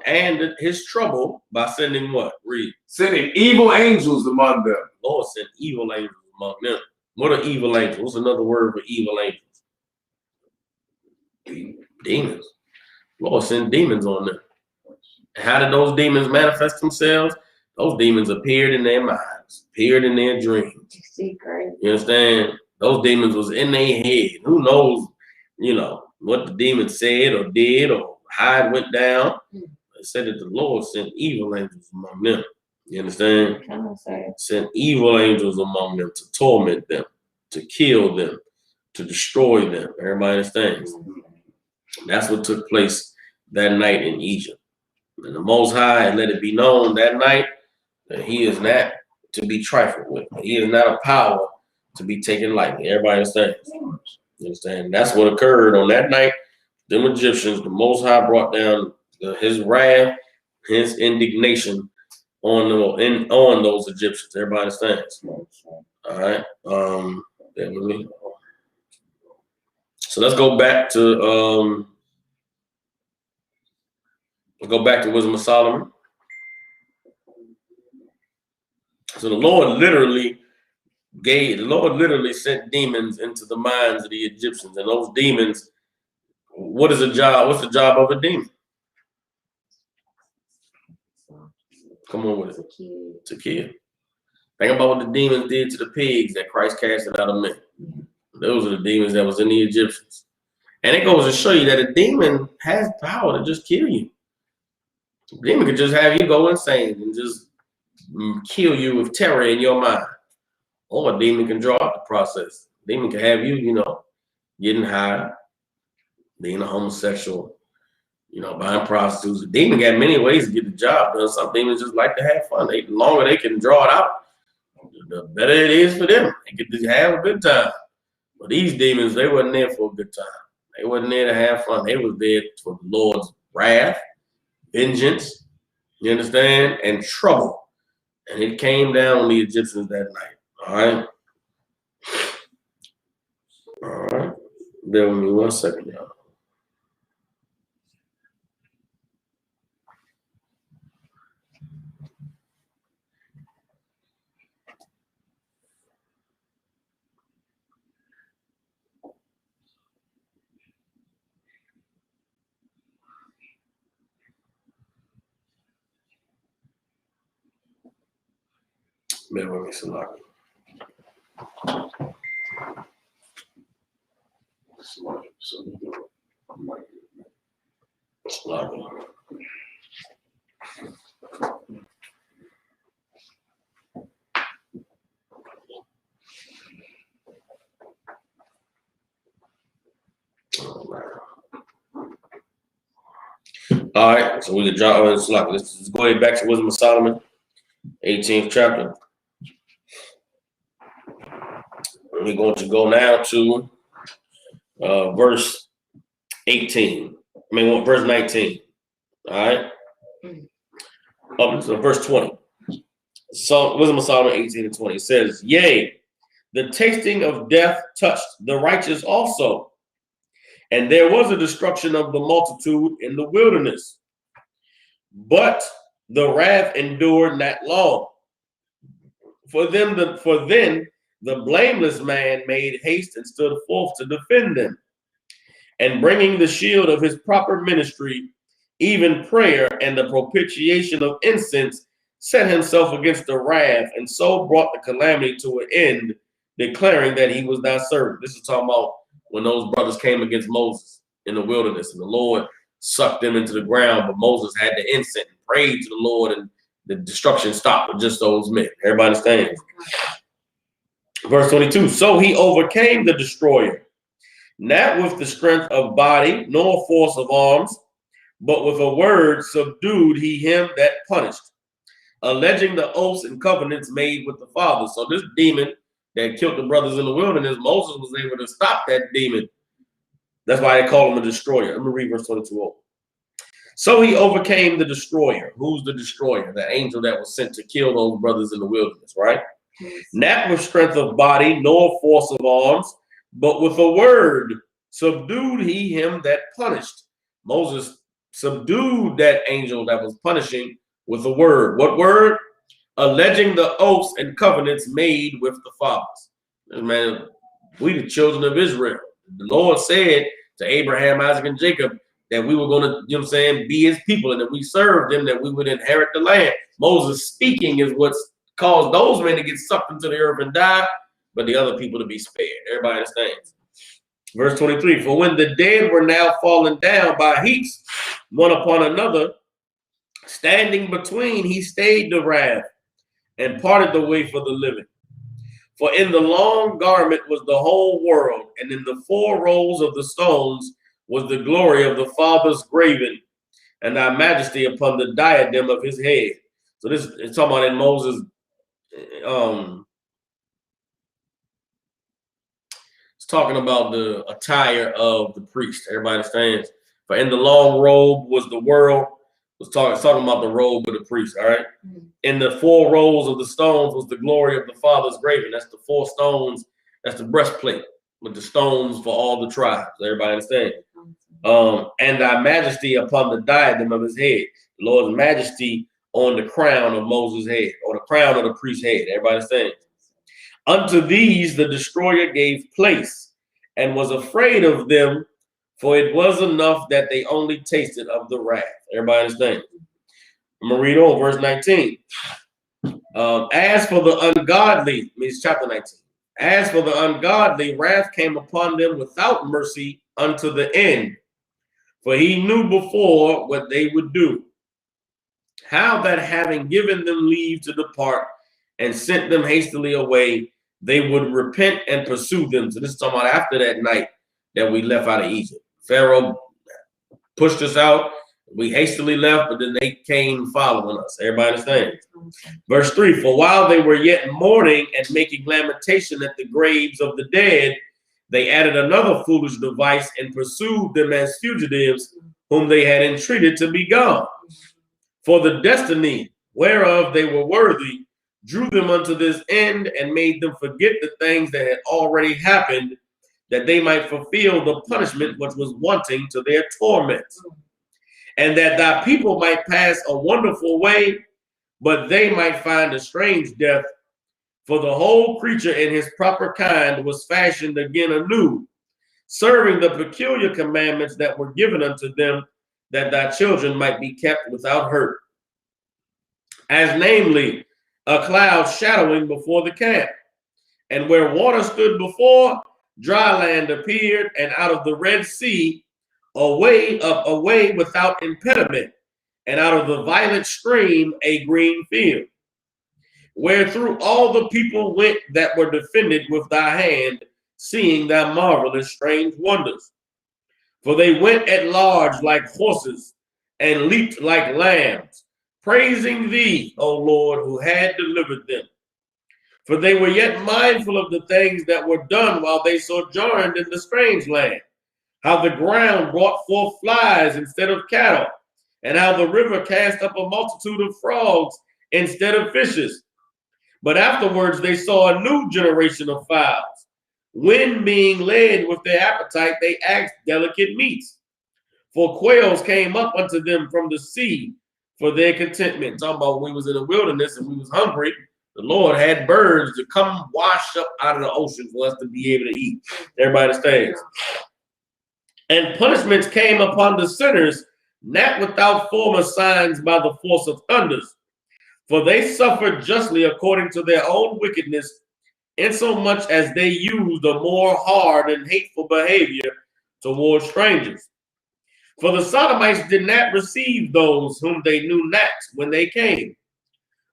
Speaker 2: And his trouble by sending what? Read.
Speaker 3: Sending evil angels among them.
Speaker 2: The Lord sent evil angels among them. What are evil angels? What's another word for evil angels? Demons. Lord sent demons on them. And how did those demons manifest themselves? Those demons appeared in their minds, appeared in their dreams. You understand? Those demons was in their head. Who knows, what the demon said or did or how it went down. They said that the Lord sent evil angels among them. You understand? Sent evil angels among them to torment them, to kill them, to destroy them. Everybody understands? That's what took place that night in Egypt. And the Most High let it be known that night that he is not to be trifled with. He is not a power to be taken lightly. Everybody understands? You understand? That's what occurred on that night. Them Egyptians, the Most High brought down his wrath, his indignation on those Egyptians. Everybody understands? All right. Bear with me. So let's go back to Wisdom of Solomon. So the Lord literally sent demons into the minds of the Egyptians, and those demons. What is the job? What's the job of a demon? Come on with it. To kill. Think about what the demons did to the pigs that Christ casted out of men. Those are the demons that was in the Egyptians. And it goes to show you that a demon has power to just kill you. A demon could just have you go insane and just kill you with terror in your mind. Or a demon can draw out the process. A demon can have you, getting high, being a homosexual, buying prostitutes. A demon got many ways to get the job done. Some demons just like to have fun. The longer they can draw it out, the better it is for them. They get to have a good time. But these demons, they wasn't there for a good time. They wasn't there to have fun. They was there for the Lord's wrath, vengeance, you understand, and trouble. And it came down on the Egyptians that night. All right? All right. Bear with me 1 second, y'all. Bear with me, Salaki. Salaki. All right, so we can drop on Salaki. Let's go ahead back to Wisdom of Solomon, 18th chapter. We're going to go now to verse 18. Verse 19. All right. Up to verse 20. So Wisdom of Solomon 18 and 20 says, "Yea, the tasting of death touched the righteous also, and there was a destruction of the multitude in the wilderness. But the wrath endured not long. For then the blameless man made haste and stood forth to defend them, and bringing the shield of his proper ministry, even prayer and the propitiation of incense, set himself against the wrath, and so brought the calamity to an end, declaring that he was thy servant." This is talking about when those brothers came against Moses in the wilderness, and the Lord sucked them into the ground, but Moses had the incense and prayed to the Lord, and the destruction stopped with just those men. Everybody understands? Verse 22, "So he overcame the destroyer, not with the strength of body, nor force of arms, but with a word subdued he him that punished, alleging the oaths and covenants made with the fathers." So this demon that killed the brothers in the wilderness, Moses was able to stop that demon. That's why they call him a destroyer. Let me read verse 22. "So he overcame the destroyer." Who's the destroyer? The angel that was sent to kill those brothers in the wilderness, right? "Not with strength of body, nor force of arms, but with a word subdued he him that punished." Moses subdued that angel that was punishing with a word. What word? Alleging the oaths and covenants made with the fathers. Man, we the children of Israel. The Lord said to Abraham, Isaac, and Jacob that we were going to, be his people, and that we served him, that we would inherit the land. Moses speaking is what's caused those men to get sucked into the earth and die, but the other people to be spared. Everybody understands. Verse 23, "For when the dead were now fallen down by heaps, one upon another, standing between, he stayed the wrath and parted the way for the living. For in the long garment was the whole world, and in the 4 rows of the stones was the glory of the Father's graven, and thy majesty upon the diadem of his head." So this is talking about in Moses. It's talking about the attire of the priest. Everybody understands? For in the long robe was the world. It's talking about the robe of the priest. All right. In the 4 rows of the stones was the glory of the Father's graven. That's the 4 stones. That's the breastplate with the stones for all the tribes. Everybody understand? And thy majesty upon the diadem of his head. The Lord's majesty on the crown of Moses' head, or the crown of the priest's head. Everybody understand? "Unto these the destroyer gave place, and was afraid of them, for it was enough that they only tasted of the wrath." Everybody understand? I'm going to read on verse 19. "As for the ungodly," means chapter 19. As for the ungodly, wrath came upon them without mercy unto the end. For he knew before what they would do, how that having given them leave to depart and sent them hastily away, they would repent and pursue them. So this is talking about after that night that we left out of Egypt. Pharaoh pushed us out. We hastily left, but then they came following us. Everybody understand? Verse 3, for while they were yet mourning and making lamentation at the graves of the dead, they added another foolish device and pursued them as fugitives, whom they had entreated to be gone. For the destiny whereof they were worthy drew them unto this end and made them forget the things that had already happened, that they might fulfill the punishment which was wanting to their torments. And that thy people might pass a wonderful way, but they might find a strange death. For the whole creature in his proper kind was fashioned again anew, serving the peculiar commandments that were given unto them, that thy children might be kept without hurt. As namely, a cloud shadowing before the camp, and where water stood before, dry land appeared, and out of the Red Sea, a way without impediment, and out of the violet stream, a green field, where through all the people went that were defended with thy hand, seeing thy marvelous strange wonders. For they went at large like horses, and leaped like lambs, praising thee, O Lord, who had delivered them. For they were yet mindful of the things that were done while they sojourned in the strange land, how the ground brought forth flies instead of cattle, and how the river cast up a multitude of frogs instead of fishes. But afterwards they saw a new generation of fowls, when being led with their appetite, they asked delicate meats. For quails came up unto them from the sea for their contentment. Talking about when we was in the wilderness and we was hungry, the Lord had birds to come wash up out of the ocean for us to be able to eat. Everybody stays. And punishments came upon the sinners, not without former signs by the force of thunders. For they suffered justly according to their own wickedness, insomuch as they used a more hard and hateful behavior towards strangers. For the Sodomites did not receive those whom they knew not when they came,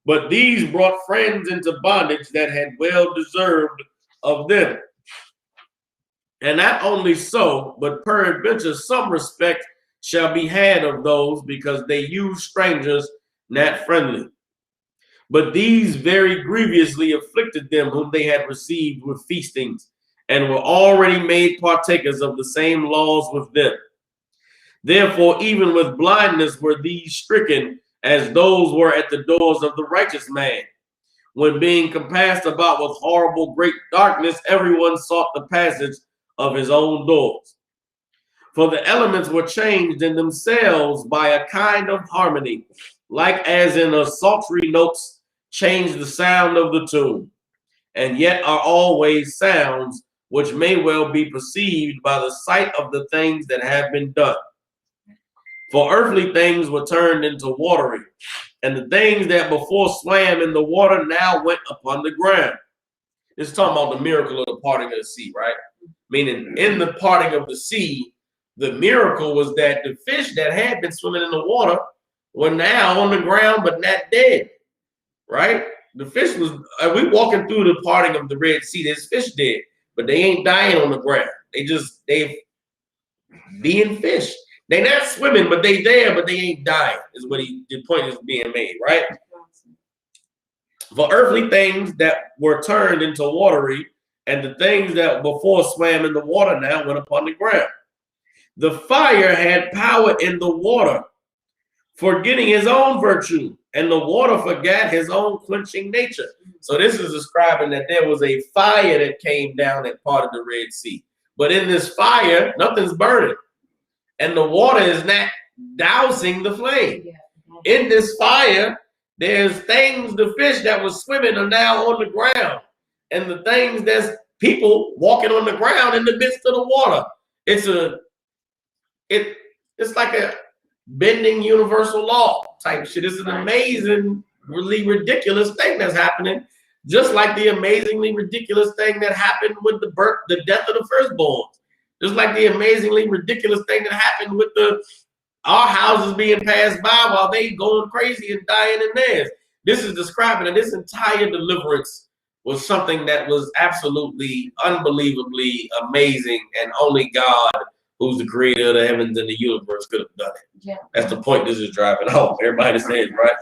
Speaker 2: but these brought friends into bondage that had well deserved of them. And not only so, but peradventure some respect shall be had of those, because they use strangers not friendly. But these very grievously afflicted them whom they had received with feastings, and were already made partakers of the same laws with them. Therefore, even with blindness were these stricken, as those were at the doors of the righteous man. When being compassed about with horrible great darkness, everyone sought the passage of his own doors. For the elements were changed in themselves by a kind of harmony, like as in a psaltery notes change the sound of the tune, and yet are always sounds which may well be perceived by the sight of the things that have been done. For earthly things were turned into watery, and the things that before swam in the water now went upon the ground. It's talking about the miracle of the parting of the sea, right? Meaning in the parting of the sea, the miracle was that the fish that had been swimming in the water were now on the ground, but not dead, right? The fish was, we walking through the parting of the Red Sea, there's fish dead, but they ain't dying on the ground. They being fish. They not swimming, but they there, but they ain't dying, is what the point is being made, right? For earthly things that were turned into watery, and the things that before swam in the water now went upon the ground. The fire had power in the water, forgetting his own virtue, and the water forgot his own quenching nature. So this is describing that there was a fire that came down that part of the Red Sea. But in this fire, nothing's burning. And the water is not dousing the flame. In this fire, there's things, the fish that was swimming are now on the ground. And the things that's people walking on the ground in the midst of the water. It's like a bending universal law type shit. It's an amazing, really ridiculous thing that's happening Just like the amazingly ridiculous thing that happened with the death of the firstborn. Just like the amazingly ridiculous thing that happened with our houses being passed by while they going crazy and dying in theirs. This is describing that this entire deliverance was something that was absolutely, unbelievably amazing, and only God, who's the creator of the heavens and the universe, could have done it.
Speaker 1: Yeah.
Speaker 2: That's the point this is driving home. Everybody understands, right?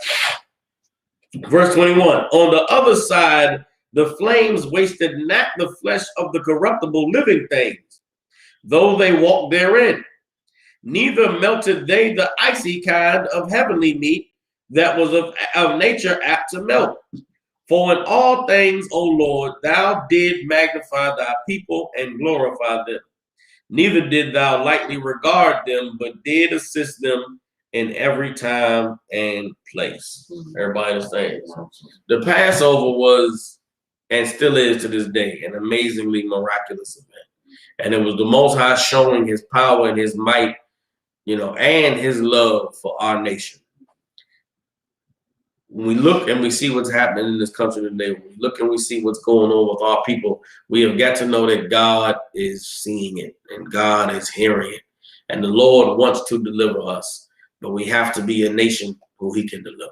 Speaker 2: Verse 21, on the other side, the flames wasted not the flesh of the corruptible living things, though they walked therein. Neither melted they the icy kind of heavenly meat that was of nature apt to melt. For in all things, O Lord, thou did magnify thy people and glorify them. Neither did thou lightly regard them, but did assist them in every time and place. Everybody understands. The Passover was, and still is to this day, an amazingly miraculous event. And it was the Most High showing his power and his might, and his love for our nation. When we look and we see what's happening in this country today, when we look and we see what's going on with our people, we have got to know that God is seeing it and God is hearing it. And the Lord wants to deliver us, but we have to be a nation who he can deliver.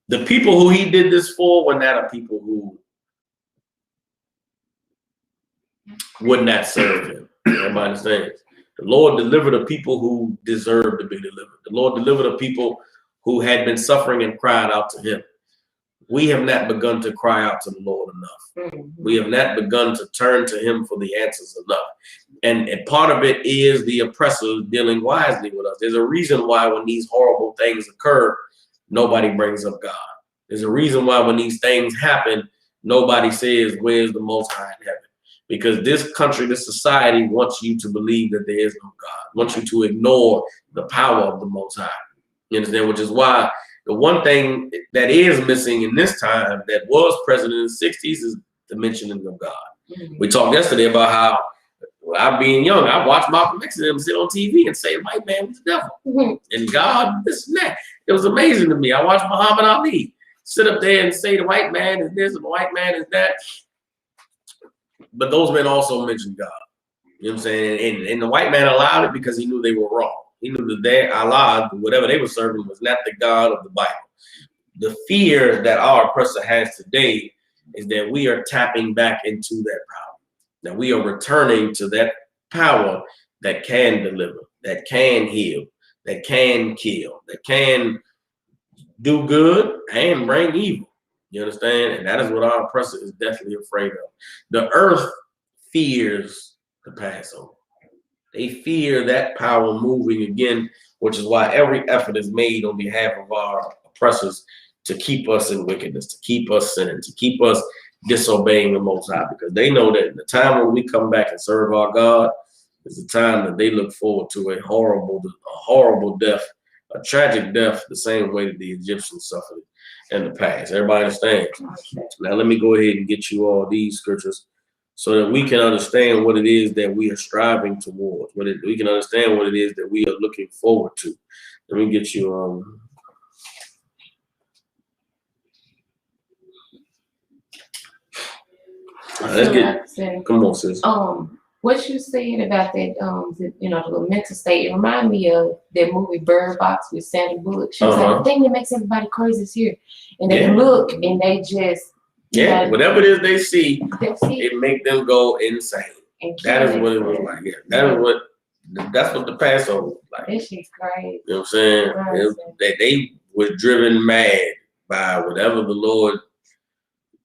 Speaker 2: The people who he did this for were not a people who would not serve him. Everybody understands? The Lord delivered the people who deserved to be delivered. The Lord delivered the people who had been suffering and cried out to him. We have not begun to cry out to the Lord enough. We have not begun to turn to him for the answers enough. And part of it is the oppressors dealing wisely with us. There's a reason why when these horrible things occur, nobody brings up God. There's a reason why when these things happen, nobody says, where's the Most High in heaven? Because this country, this society wants you to believe that there is no God, wants you to ignore the power of the Most High. You understand? Which is why the one thing that is missing in this time that was present in the 60s is the mentioning of God. We talked yesterday about how I being young, I watched Malcolm X and them sit on TV and say, white man was the devil. And God, this and that. It was amazing to me. I watched Muhammad Ali sit up there and say the white man is this and the white man is that. But those men also mentioned God. You know what I'm saying? And the white man allowed it because he knew they were wrong. He knew that their Allah, whatever they were serving, was not the God of the Bible. The fear that our oppressor has today is that we are tapping back into that power. That we are returning to that power that can deliver, that can heal, that can kill, that can do good and bring evil. You understand? And that is what our oppressor is definitely afraid of. The earth fears the Passover. They fear that power moving again, which is why every effort is made on behalf of our oppressors to keep us in wickedness, to keep us sinning, to keep us disobeying the Most High, because they know that the time when we come back and serve our God is the time that they look forward to a horrible death, a tragic death, the same way that the Egyptians suffered in the past. Everybody understands? Now let me go ahead and get you all these scriptures so that we can understand what it is that we are striving towards, we can understand what it is that we are looking forward to. Let me get you let's get, come on, sis.
Speaker 1: What you said about that, the mental state, it reminded me of that movie Bird Box with Sandra Bullock. She was like, the thing that makes everybody crazy is here. And they look and they just,
Speaker 2: whatever it is they see, it make them go insane. That is what it was like. Yeah, that's what the Passover was like.
Speaker 1: That shit's crazy.
Speaker 2: You know what I'm saying? They were driven mad by whatever the Lord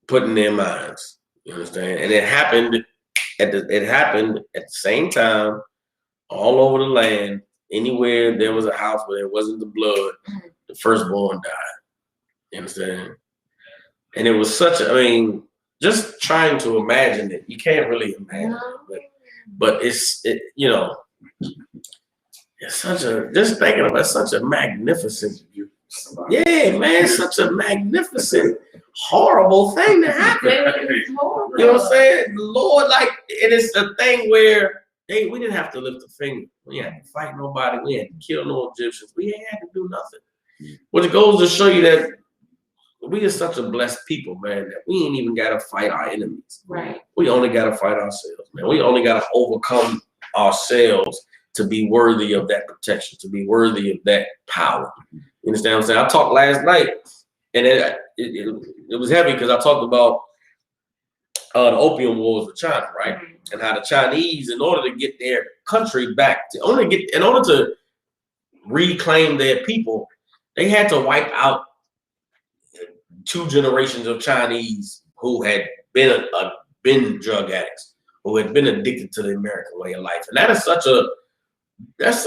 Speaker 2: put in their minds. You understand? And it happened at the same time, all over the land. Anywhere there was a house where there wasn't the blood, the firstborn died. You understand? And it was such just trying to imagine it, you can't really imagine it. But it's such a, just thinking about such a magnificent, such a magnificent, horrible thing that happened. You know what I'm saying? The Lord, it is a thing where we didn't have to lift a finger. We didn't have to fight nobody. We had to kill no Egyptians. We ain't had to do nothing. Which goes to show you that we are such a blessed people, man, that we ain't even gotta fight our enemies.
Speaker 1: Right.
Speaker 2: We only gotta fight ourselves, man. We only gotta overcome ourselves to be worthy of that protection, to be worthy of that power. You understand what I'm saying? I talked last night, and it was heavy because I talked about the opium wars with China, right? And how the Chinese, in order to get their country back, in order to reclaim their people, they had to wipe out 2 generations of Chinese who had been been drug addicts, who had been addicted to the American way of life. And that is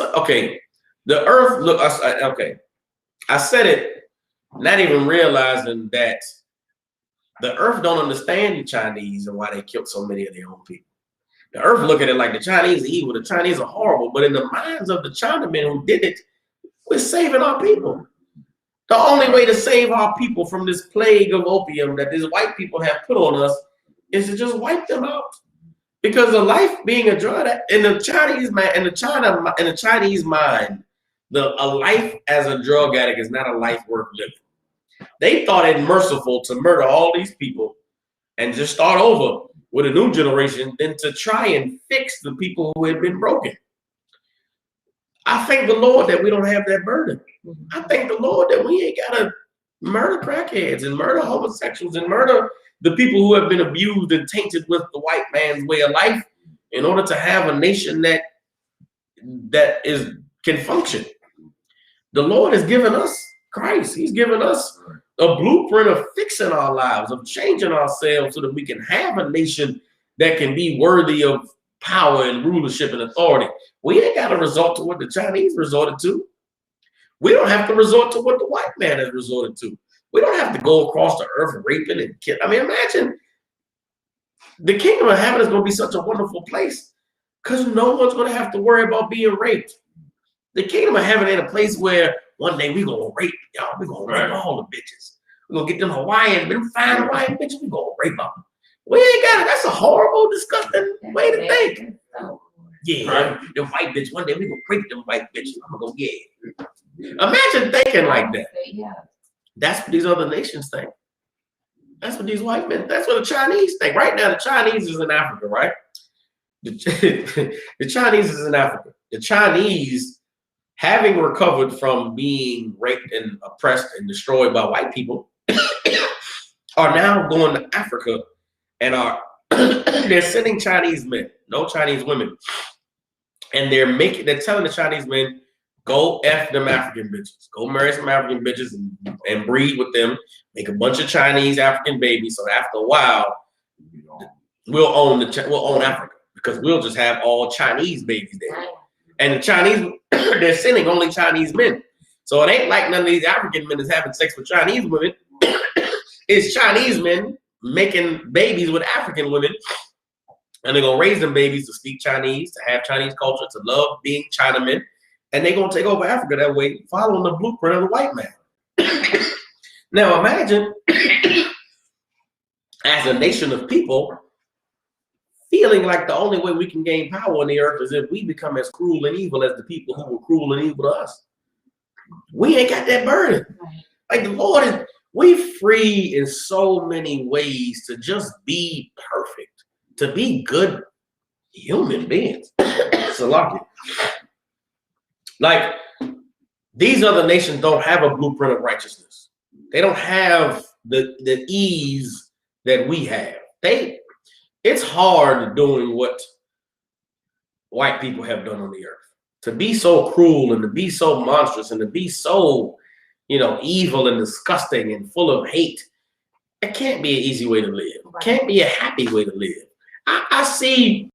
Speaker 2: okay. The earth, look, okay. I said it, not even realizing that the earth don't understand the Chinese and why they killed so many of their own people. The earth look at it like the Chinese are evil, the Chinese are horrible, but in the minds of the Chinamen who did it, we're saving our people. The only way to save our people from this plague of opium that these white people have put on us is to just wipe them out. Because the life being a drug in the Chinese mind, a life as a drug addict is not a life worth living. They thought it merciful to murder all these people and just start over with a new generation than to try and fix the people who had been broken. I thank the Lord that we don't have that burden. I thank the Lord that we ain't got to murder crackheads and murder homosexuals and murder the people who have been abused and tainted with the white man's way of life in order to have a nation that can function. The Lord has given us Christ. He's given us a blueprint of fixing our lives, of changing ourselves so that we can have a nation that can be worthy of power and rulership and authority. We ain't got to resort to what the Chinese resorted to. We don't have to resort to what the white man has resorted to. We don't have to go across the earth raping and killing. I mean, imagine the kingdom of heaven is going to be such a wonderful place because no one's going to have to worry about being raped. The kingdom of heaven ain't a place where one day we're going to rape, y'all. We're going to rape all the bitches. We're going to get them fine Hawaiian bitches. We're going to rape them. We ain't got it. That's a horrible, disgusting way to think. Yeah, the white bitch. One day we're going to rape them white bitches. I'm going to go, yeah. Imagine thinking like that. That's what these other nations think. That's what these white men, that's what the Chinese think. Right now, the Chinese is in Africa, right? The Chinese is in Africa. The Chinese, having recovered from being raped and oppressed and destroyed by white people, are now going to Africa and they're sending Chinese men, no Chinese women. And they're telling the Chinese men, go F them African bitches. Go marry some African bitches and breed with them. Make a bunch of Chinese African babies. So after a while, we'll own Africa because we'll just have all Chinese babies there. And the Chinese, they're sending only Chinese men. So it ain't like none of these African men is having sex with Chinese women. It's Chinese men making babies with African women. And they're going to raise them babies to speak Chinese, to have Chinese culture, to love being Chinamen. And they're going to take over Africa that way, following the blueprint of the white man. Now imagine, as a nation of people, feeling like the only way we can gain power on the earth is if we become as cruel and evil as the people who were cruel and evil to us. We ain't got that burden. Like the Lord we're free in so many ways to just be perfect, to be good human beings. So lucky. Like, these other nations don't have a blueprint of righteousness. They don't have the ease that we have. It's hard doing what white people have done on the earth. To be so cruel and to be so monstrous and to be so, evil and disgusting and full of hate. It can't be an easy way to live. It can't be a happy way to live. I see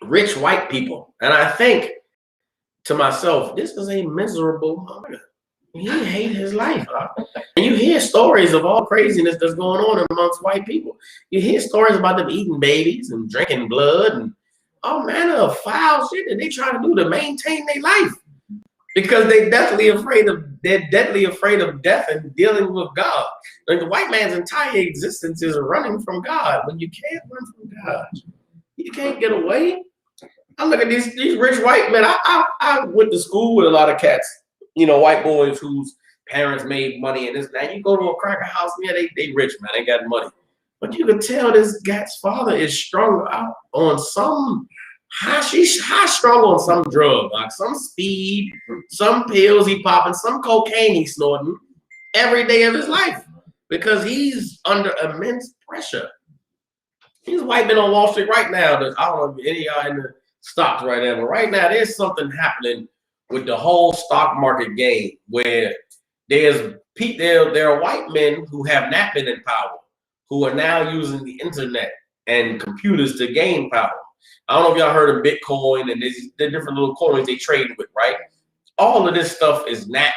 Speaker 2: rich white people and I think to myself, this is a miserable hunger. He hates his life. And you hear stories of all craziness that's going on amongst white people. You hear stories about them eating babies and drinking blood and all manner of foul shit that they trying to do to maintain their life. Because they're deadly afraid of death and dealing with God. Like the white man's entire existence is running from God. When you can't run from God, you can't get away. I look at these rich white men. I went to school with a lot of cats, white boys whose parents made money and this. Now you go to a cracker house, yeah, they rich, man, they got money. But you can tell this guy's father is strung out on some high strung on some drug, like some speed, some pills he popping, some cocaine he snorting every day of his life because he's under immense pressure. He's a white man on Wall Street right now. I don't know if any of y'all in the stocks right now, but right now there's something happening with the whole stock market game where there are white men who have not been in power, who are now using the internet and computers to gain power. I don't know if y'all heard of Bitcoin and the different little coins they trade with, right? All of this stuff is not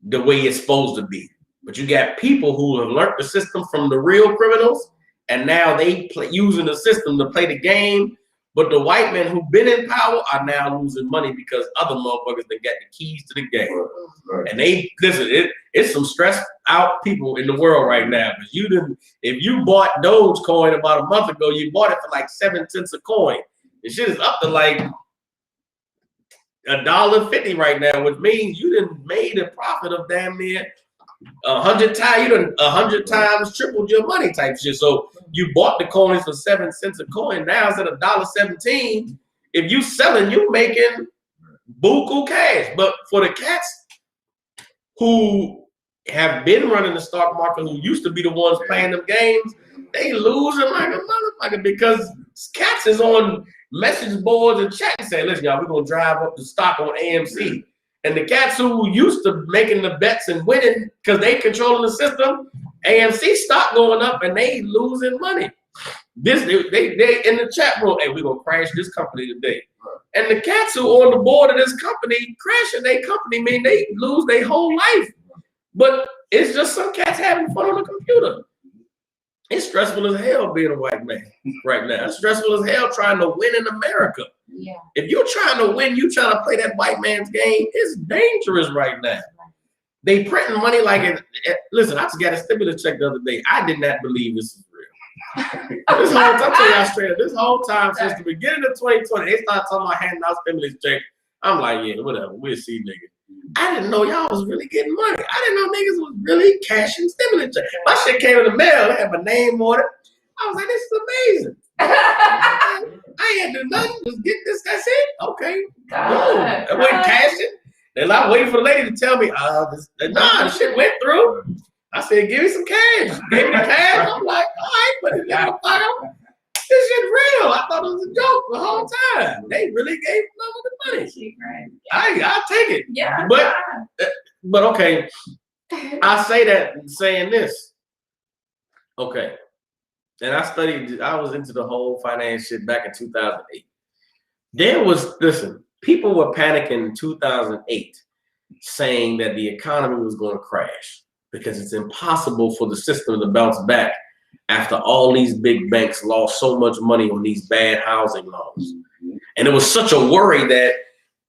Speaker 2: the way it's supposed to be. But you got people who have learned the system from the real criminals, and now they using the system to play the game. But the white men who've been in power are now losing money because other motherfuckers that got the keys to the game. Right. And it's some stressed out people in the world right now. Because if you bought Dogecoin about a month ago, you bought it for like 7 cents a coin. The shit is up to like $1.50 right now, which means you done made a profit of damn near 100 times. You done 100 times tripled your money type shit. So you bought the coins for 7 cents a coin. Now it's at $1.17. If you selling, you making buku cash. But for the cats who have been running the stock market, who used to be the ones playing them games, they losing like a motherfucker because cats is on message boards and chat saying, listen, y'all, we're gonna drive up the stock on AMC. And the cats who used to making the bets and winning because they controlling the system, AMC stock going up and they losing money. They in the chat room, hey, we're gonna crash this company today. And the cats who on the board of this company crashing their company mean they lose their whole life. But it's just some cats having fun on the computer. It's stressful as hell being a white man right now. It's stressful as hell trying to win in America.
Speaker 1: Yeah.
Speaker 2: If you're trying to win, you trying to play that white man's game, it's dangerous right now. They printing money like it. Listen, I just got a stimulus check the other day. I did not believe this was real. This whole time, I'll tell y'all straight up, this whole time since the beginning of 2020, they started talking about handing out stimulus check. I'm like, yeah, whatever, we'll see, nigga. I didn't know y'all was really getting money. I didn't know niggas was really cashing stimulus checks. My shit came in the mail. They had my name on it. I was like, this is amazing. I ain't had to do nothing. Just get this. That's it. Okay. Boom. I went cashing. Then I waited for the lady to tell me, the shit went through. I said, give me some cash. Gave me the cash. I'm like, all right, but this shit real. I thought it was a joke the whole time. They really gave me the money. I'll take it.
Speaker 1: Yeah.
Speaker 2: But okay. I say that saying this. Okay. And I was into the whole finance shit back in 2008. People were panicking in 2008 saying that the economy was going to crash because it's impossible for the system to bounce back after all these big banks lost so much money on these bad housing loans. And it was such a worry that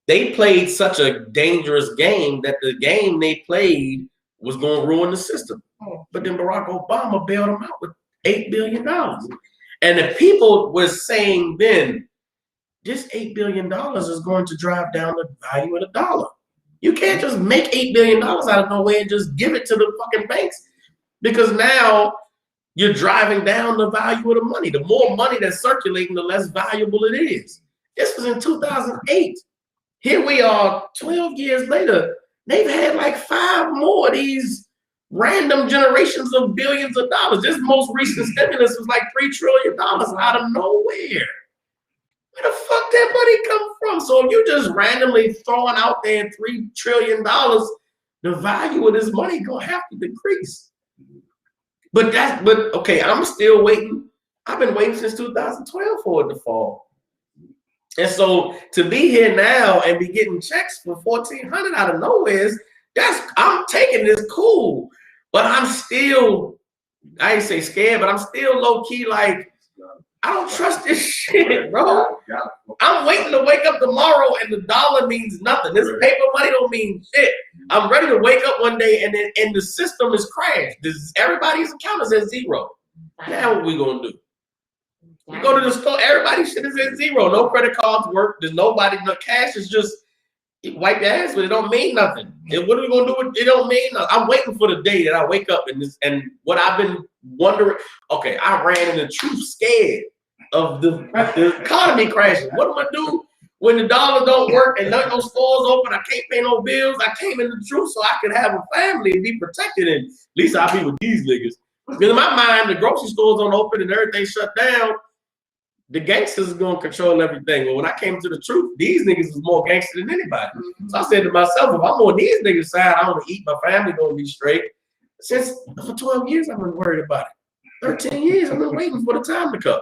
Speaker 2: they played such a dangerous game that the game they played was going to ruin the system. But then Barack Obama bailed them out with $8 billion. And the people were saying then, this $8 billion is going to drive down the value of the dollar. You can't just make $8 billion out of nowhere and just give it to the fucking banks, because now you're driving down the value of the money. The more money that's circulating, the less valuable it is. This was in 2008. Here we are 12 years later. They've had like 5 more of these random generations of billions of dollars. This most recent stimulus was like $3 trillion out of nowhere. Where the fuck that money come from? So if you just randomly throwing out there $3 trillion, the value of this money gonna have to decrease. But okay, I'm still waiting. I've been waiting since 2012 for it to fall. And so to be here now and be getting checks for $1,400 out of nowhere, I'm taking this cool. But I'm still, I ain't say scared, but I'm still low key like, I don't trust this shit, bro. I'm waiting to wake up tomorrow and the dollar means nothing. This paper money don't mean shit. I'm ready to wake up one day and the system is crashed. Everybody's account is at zero. Now what we gonna do? You go to the store, everybody's shit is at zero. No credit cards work. There's nobody, no cash is just, wipe your ass, but it don't mean nothing. And what are we gonna do with it? Don't mean nothing. I'm waiting for the day that I wake up and what I've been wondering. Okay, I ran in the truth scared of the economy crashing. What am I do when the dollar don't work and none of those stores open? I can't pay no bills. I came in the truth so I could have a family and be protected. And at least I'll be with these niggas. Because in my mind, the grocery stores don't open and everything shut down. The gangsters is gonna control everything. But when I came to the truth, these niggas was more gangster than anybody. So I said to myself, if I'm on these niggas' side, I want to eat, my family gonna be straight. Since for 12 years, I've been worried about it. 13 years, I've been waiting for the time to come.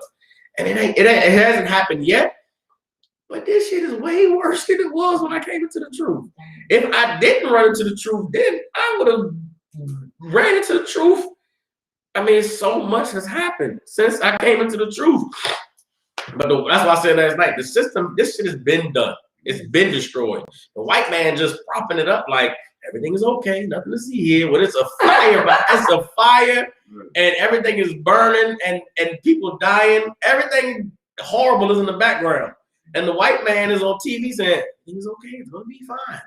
Speaker 2: And it hasn't happened yet. But this shit is way worse than it was when I came into the truth. If I didn't run into the truth, then I would have ran into the truth. I mean, so much has happened since I came into the truth. But that's why I said last night, the system, this shit has been done. It's been destroyed. The white man just propping it up like everything is okay, nothing to see here. When it's a fire, it's a fire, and everything is burning and people dying. Everything horrible is in the background. And the white man is on TV saying, everything's okay, it's gonna be fine.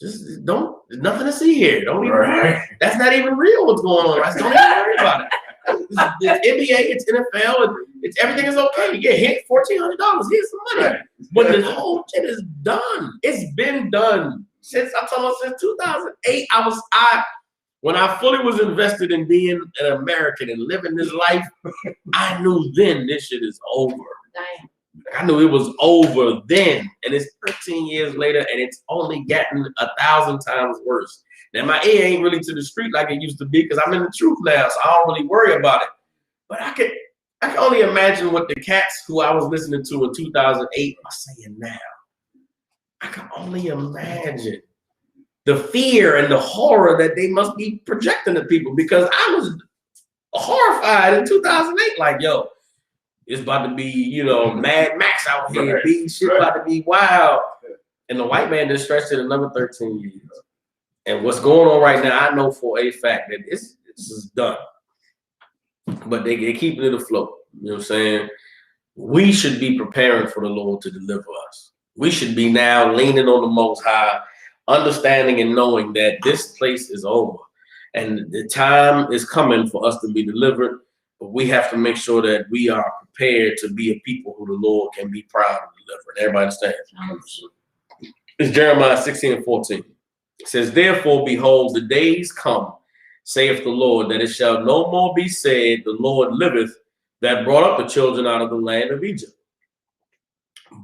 Speaker 2: Just there's nothing to see here. Don't even worry. That's not even real what's going on. Right? Don't even worry about it. It's NBA, it's NFL, it's everything is okay. You get hit $1,400. Here's some money. But the whole shit is done. It's been done since 2008. When I fully was invested in being an American and living this life, I knew then this shit is over.
Speaker 1: Damn.
Speaker 2: I knew it was over then, and it's 13 years later, and it's only gotten 1,000 times worse. Now my ear ain't really to the street like it used to be because I'm in the truth now, so I don't really worry about it. But I can only imagine what the cats who I was listening to in 2008 are saying now. I can only imagine the fear and the horror that they must be projecting to people, because I was horrified in 2008. Like, yo, it's about to be, Mad Max out here. Right. Shit about to be wild. And the white man just stretched it another 13 years. And what's going on right now, I know for a fact that this is done. But they're keeping it afloat. You know what I'm saying? We should be preparing for the Lord to deliver us. We should be now leaning on the Most High, understanding and knowing that this place is over. And the time is coming for us to be delivered. But we have to make sure that we are prepared to be a people who the Lord can be proud of delivering. Everybody understands? It's Jeremiah 16:14. It says, therefore, behold, the days come, saith the Lord, that it shall no more be said, the Lord liveth, that brought up the children out of the land of Egypt.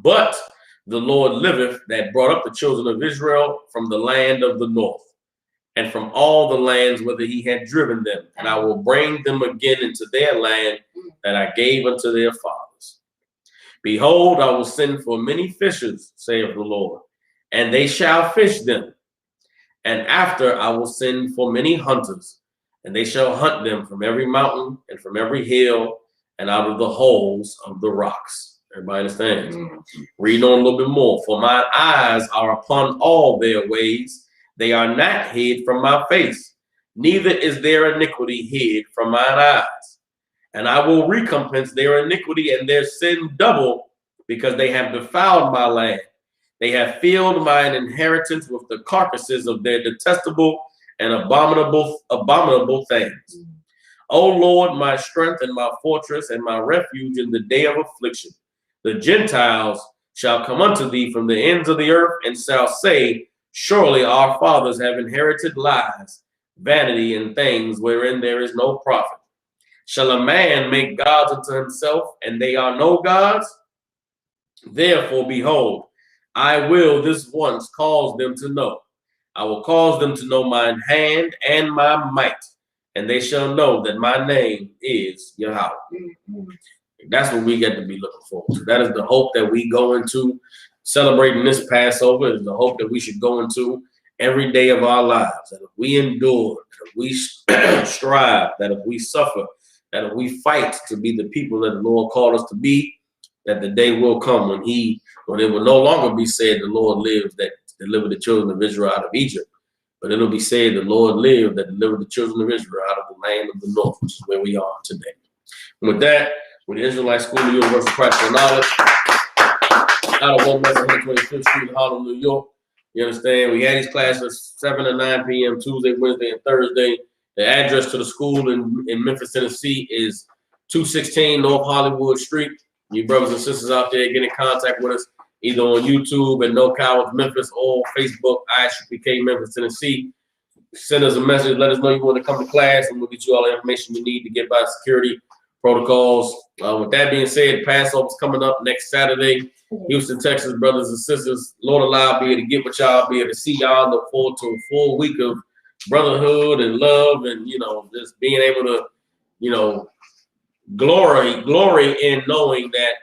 Speaker 2: But the Lord liveth, that brought up the children of Israel from the land of the north, and from all the lands whither he had driven them. And I will bring them again into their land that I gave unto their fathers. Behold, I will send for many fishers, saith the Lord, and they shall fish them. And after I will send for many hunters, and they shall hunt them from every mountain and from every hill and out of the holes of the rocks. Everybody understands? Read on a little bit more. For mine eyes are upon all their ways. They are not hid from my face, neither is their iniquity hid from mine eyes. And I will recompense their iniquity and their sin double, because they have defiled my land. They have filled mine inheritance with the carcasses of their detestable and abominable things. O Lord, my strength and my fortress and my refuge in the day of affliction. The Gentiles shall come unto thee from the ends of the earth and shall say, surely our fathers have inherited lies, vanity, and things wherein there is no profit. Shall a man make gods unto himself, and they are no gods? Therefore, behold, I will this once cause them to know. I will cause them to know mine hand and my might, and they shall know that my name is Yahweh. That's what we get to be looking forward to. That is the hope that we go into celebrating this Passover. Is the hope that we should go into every day of our lives. That if we endure, that if we strive, that if we suffer, that if we fight to be the people that the Lord called us to be, that the day will come when it will no longer be said the Lord lives that delivered the children of Israel out of Egypt, but it'll be said the Lord lived that delivered the children of Israel out of the land of the north, which is where we are today. And with that, with the Israelite School of Universal Practical Knowledge, out of 125th Street in Harlem, New York, You understand? We had these classes 7 to 9 p.m. Tuesday, Wednesday, and Thursday. The address to the school in Memphis, Tennessee is 216 North Hollywood Street. You brothers and sisters out there, get in contact with us either on YouTube at No Cowards Memphis or Facebook, ISUPK Memphis, Tennessee. Send us a message. Let us know you want to come to class, and we'll get you all the information you need to get by security protocols. With that being said, Passover's coming up next Saturday. Houston, Texas, brothers and sisters. Lord allow, I'll be able to get with y'all, be able to see y'all, look forward to a full week of brotherhood and love, and just being able to glory in knowing that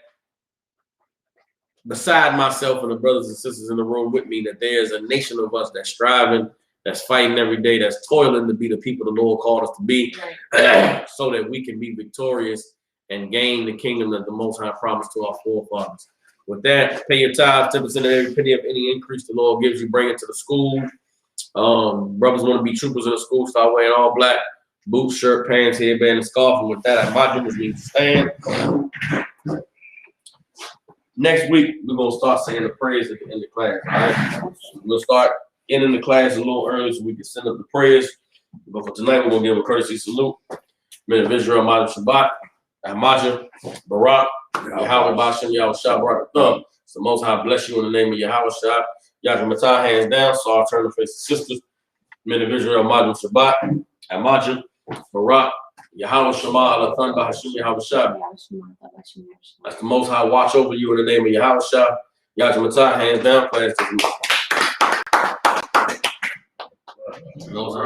Speaker 2: beside myself and the brothers and sisters in the room with me, that there's a nation of us that's striving, that's fighting every day, that's toiling to be the people the Lord called us to be, so that we can be victorious and gain the kingdom that the Most High promised to our forefathers. With that, pay your tithes, 10% of every penny of any increase the Lord gives you, bring it to the school. Brothers want to be troopers in the school, start wearing all black, boots, shirt, pants, headband, and scarf. And with that, I module which means stand. Next week, we're going to start saying the prayers at the end of class. All right? We'll start ending the class a little early so we can send up the prayers. But for tonight, we're going to give a courtesy salute. Men of Israel, Madam Shabbat, Ahmadja, Barak, Yahweh Bashem, Yahweh Shah, Barak Thumb. So Most High bless you in the name of Yahweh Shah. Yahweh Matah, hands down. So I'll turn to face the sisters. Men of Israel, Madam Shabbat, Ahmadja, Barak, Yahweh Shema, Allah Thun, Bahashim, Yahweh Shah. That's the Most High watch over you in the name of Yahweh Shah. Yahweh Matah, hands down. Class to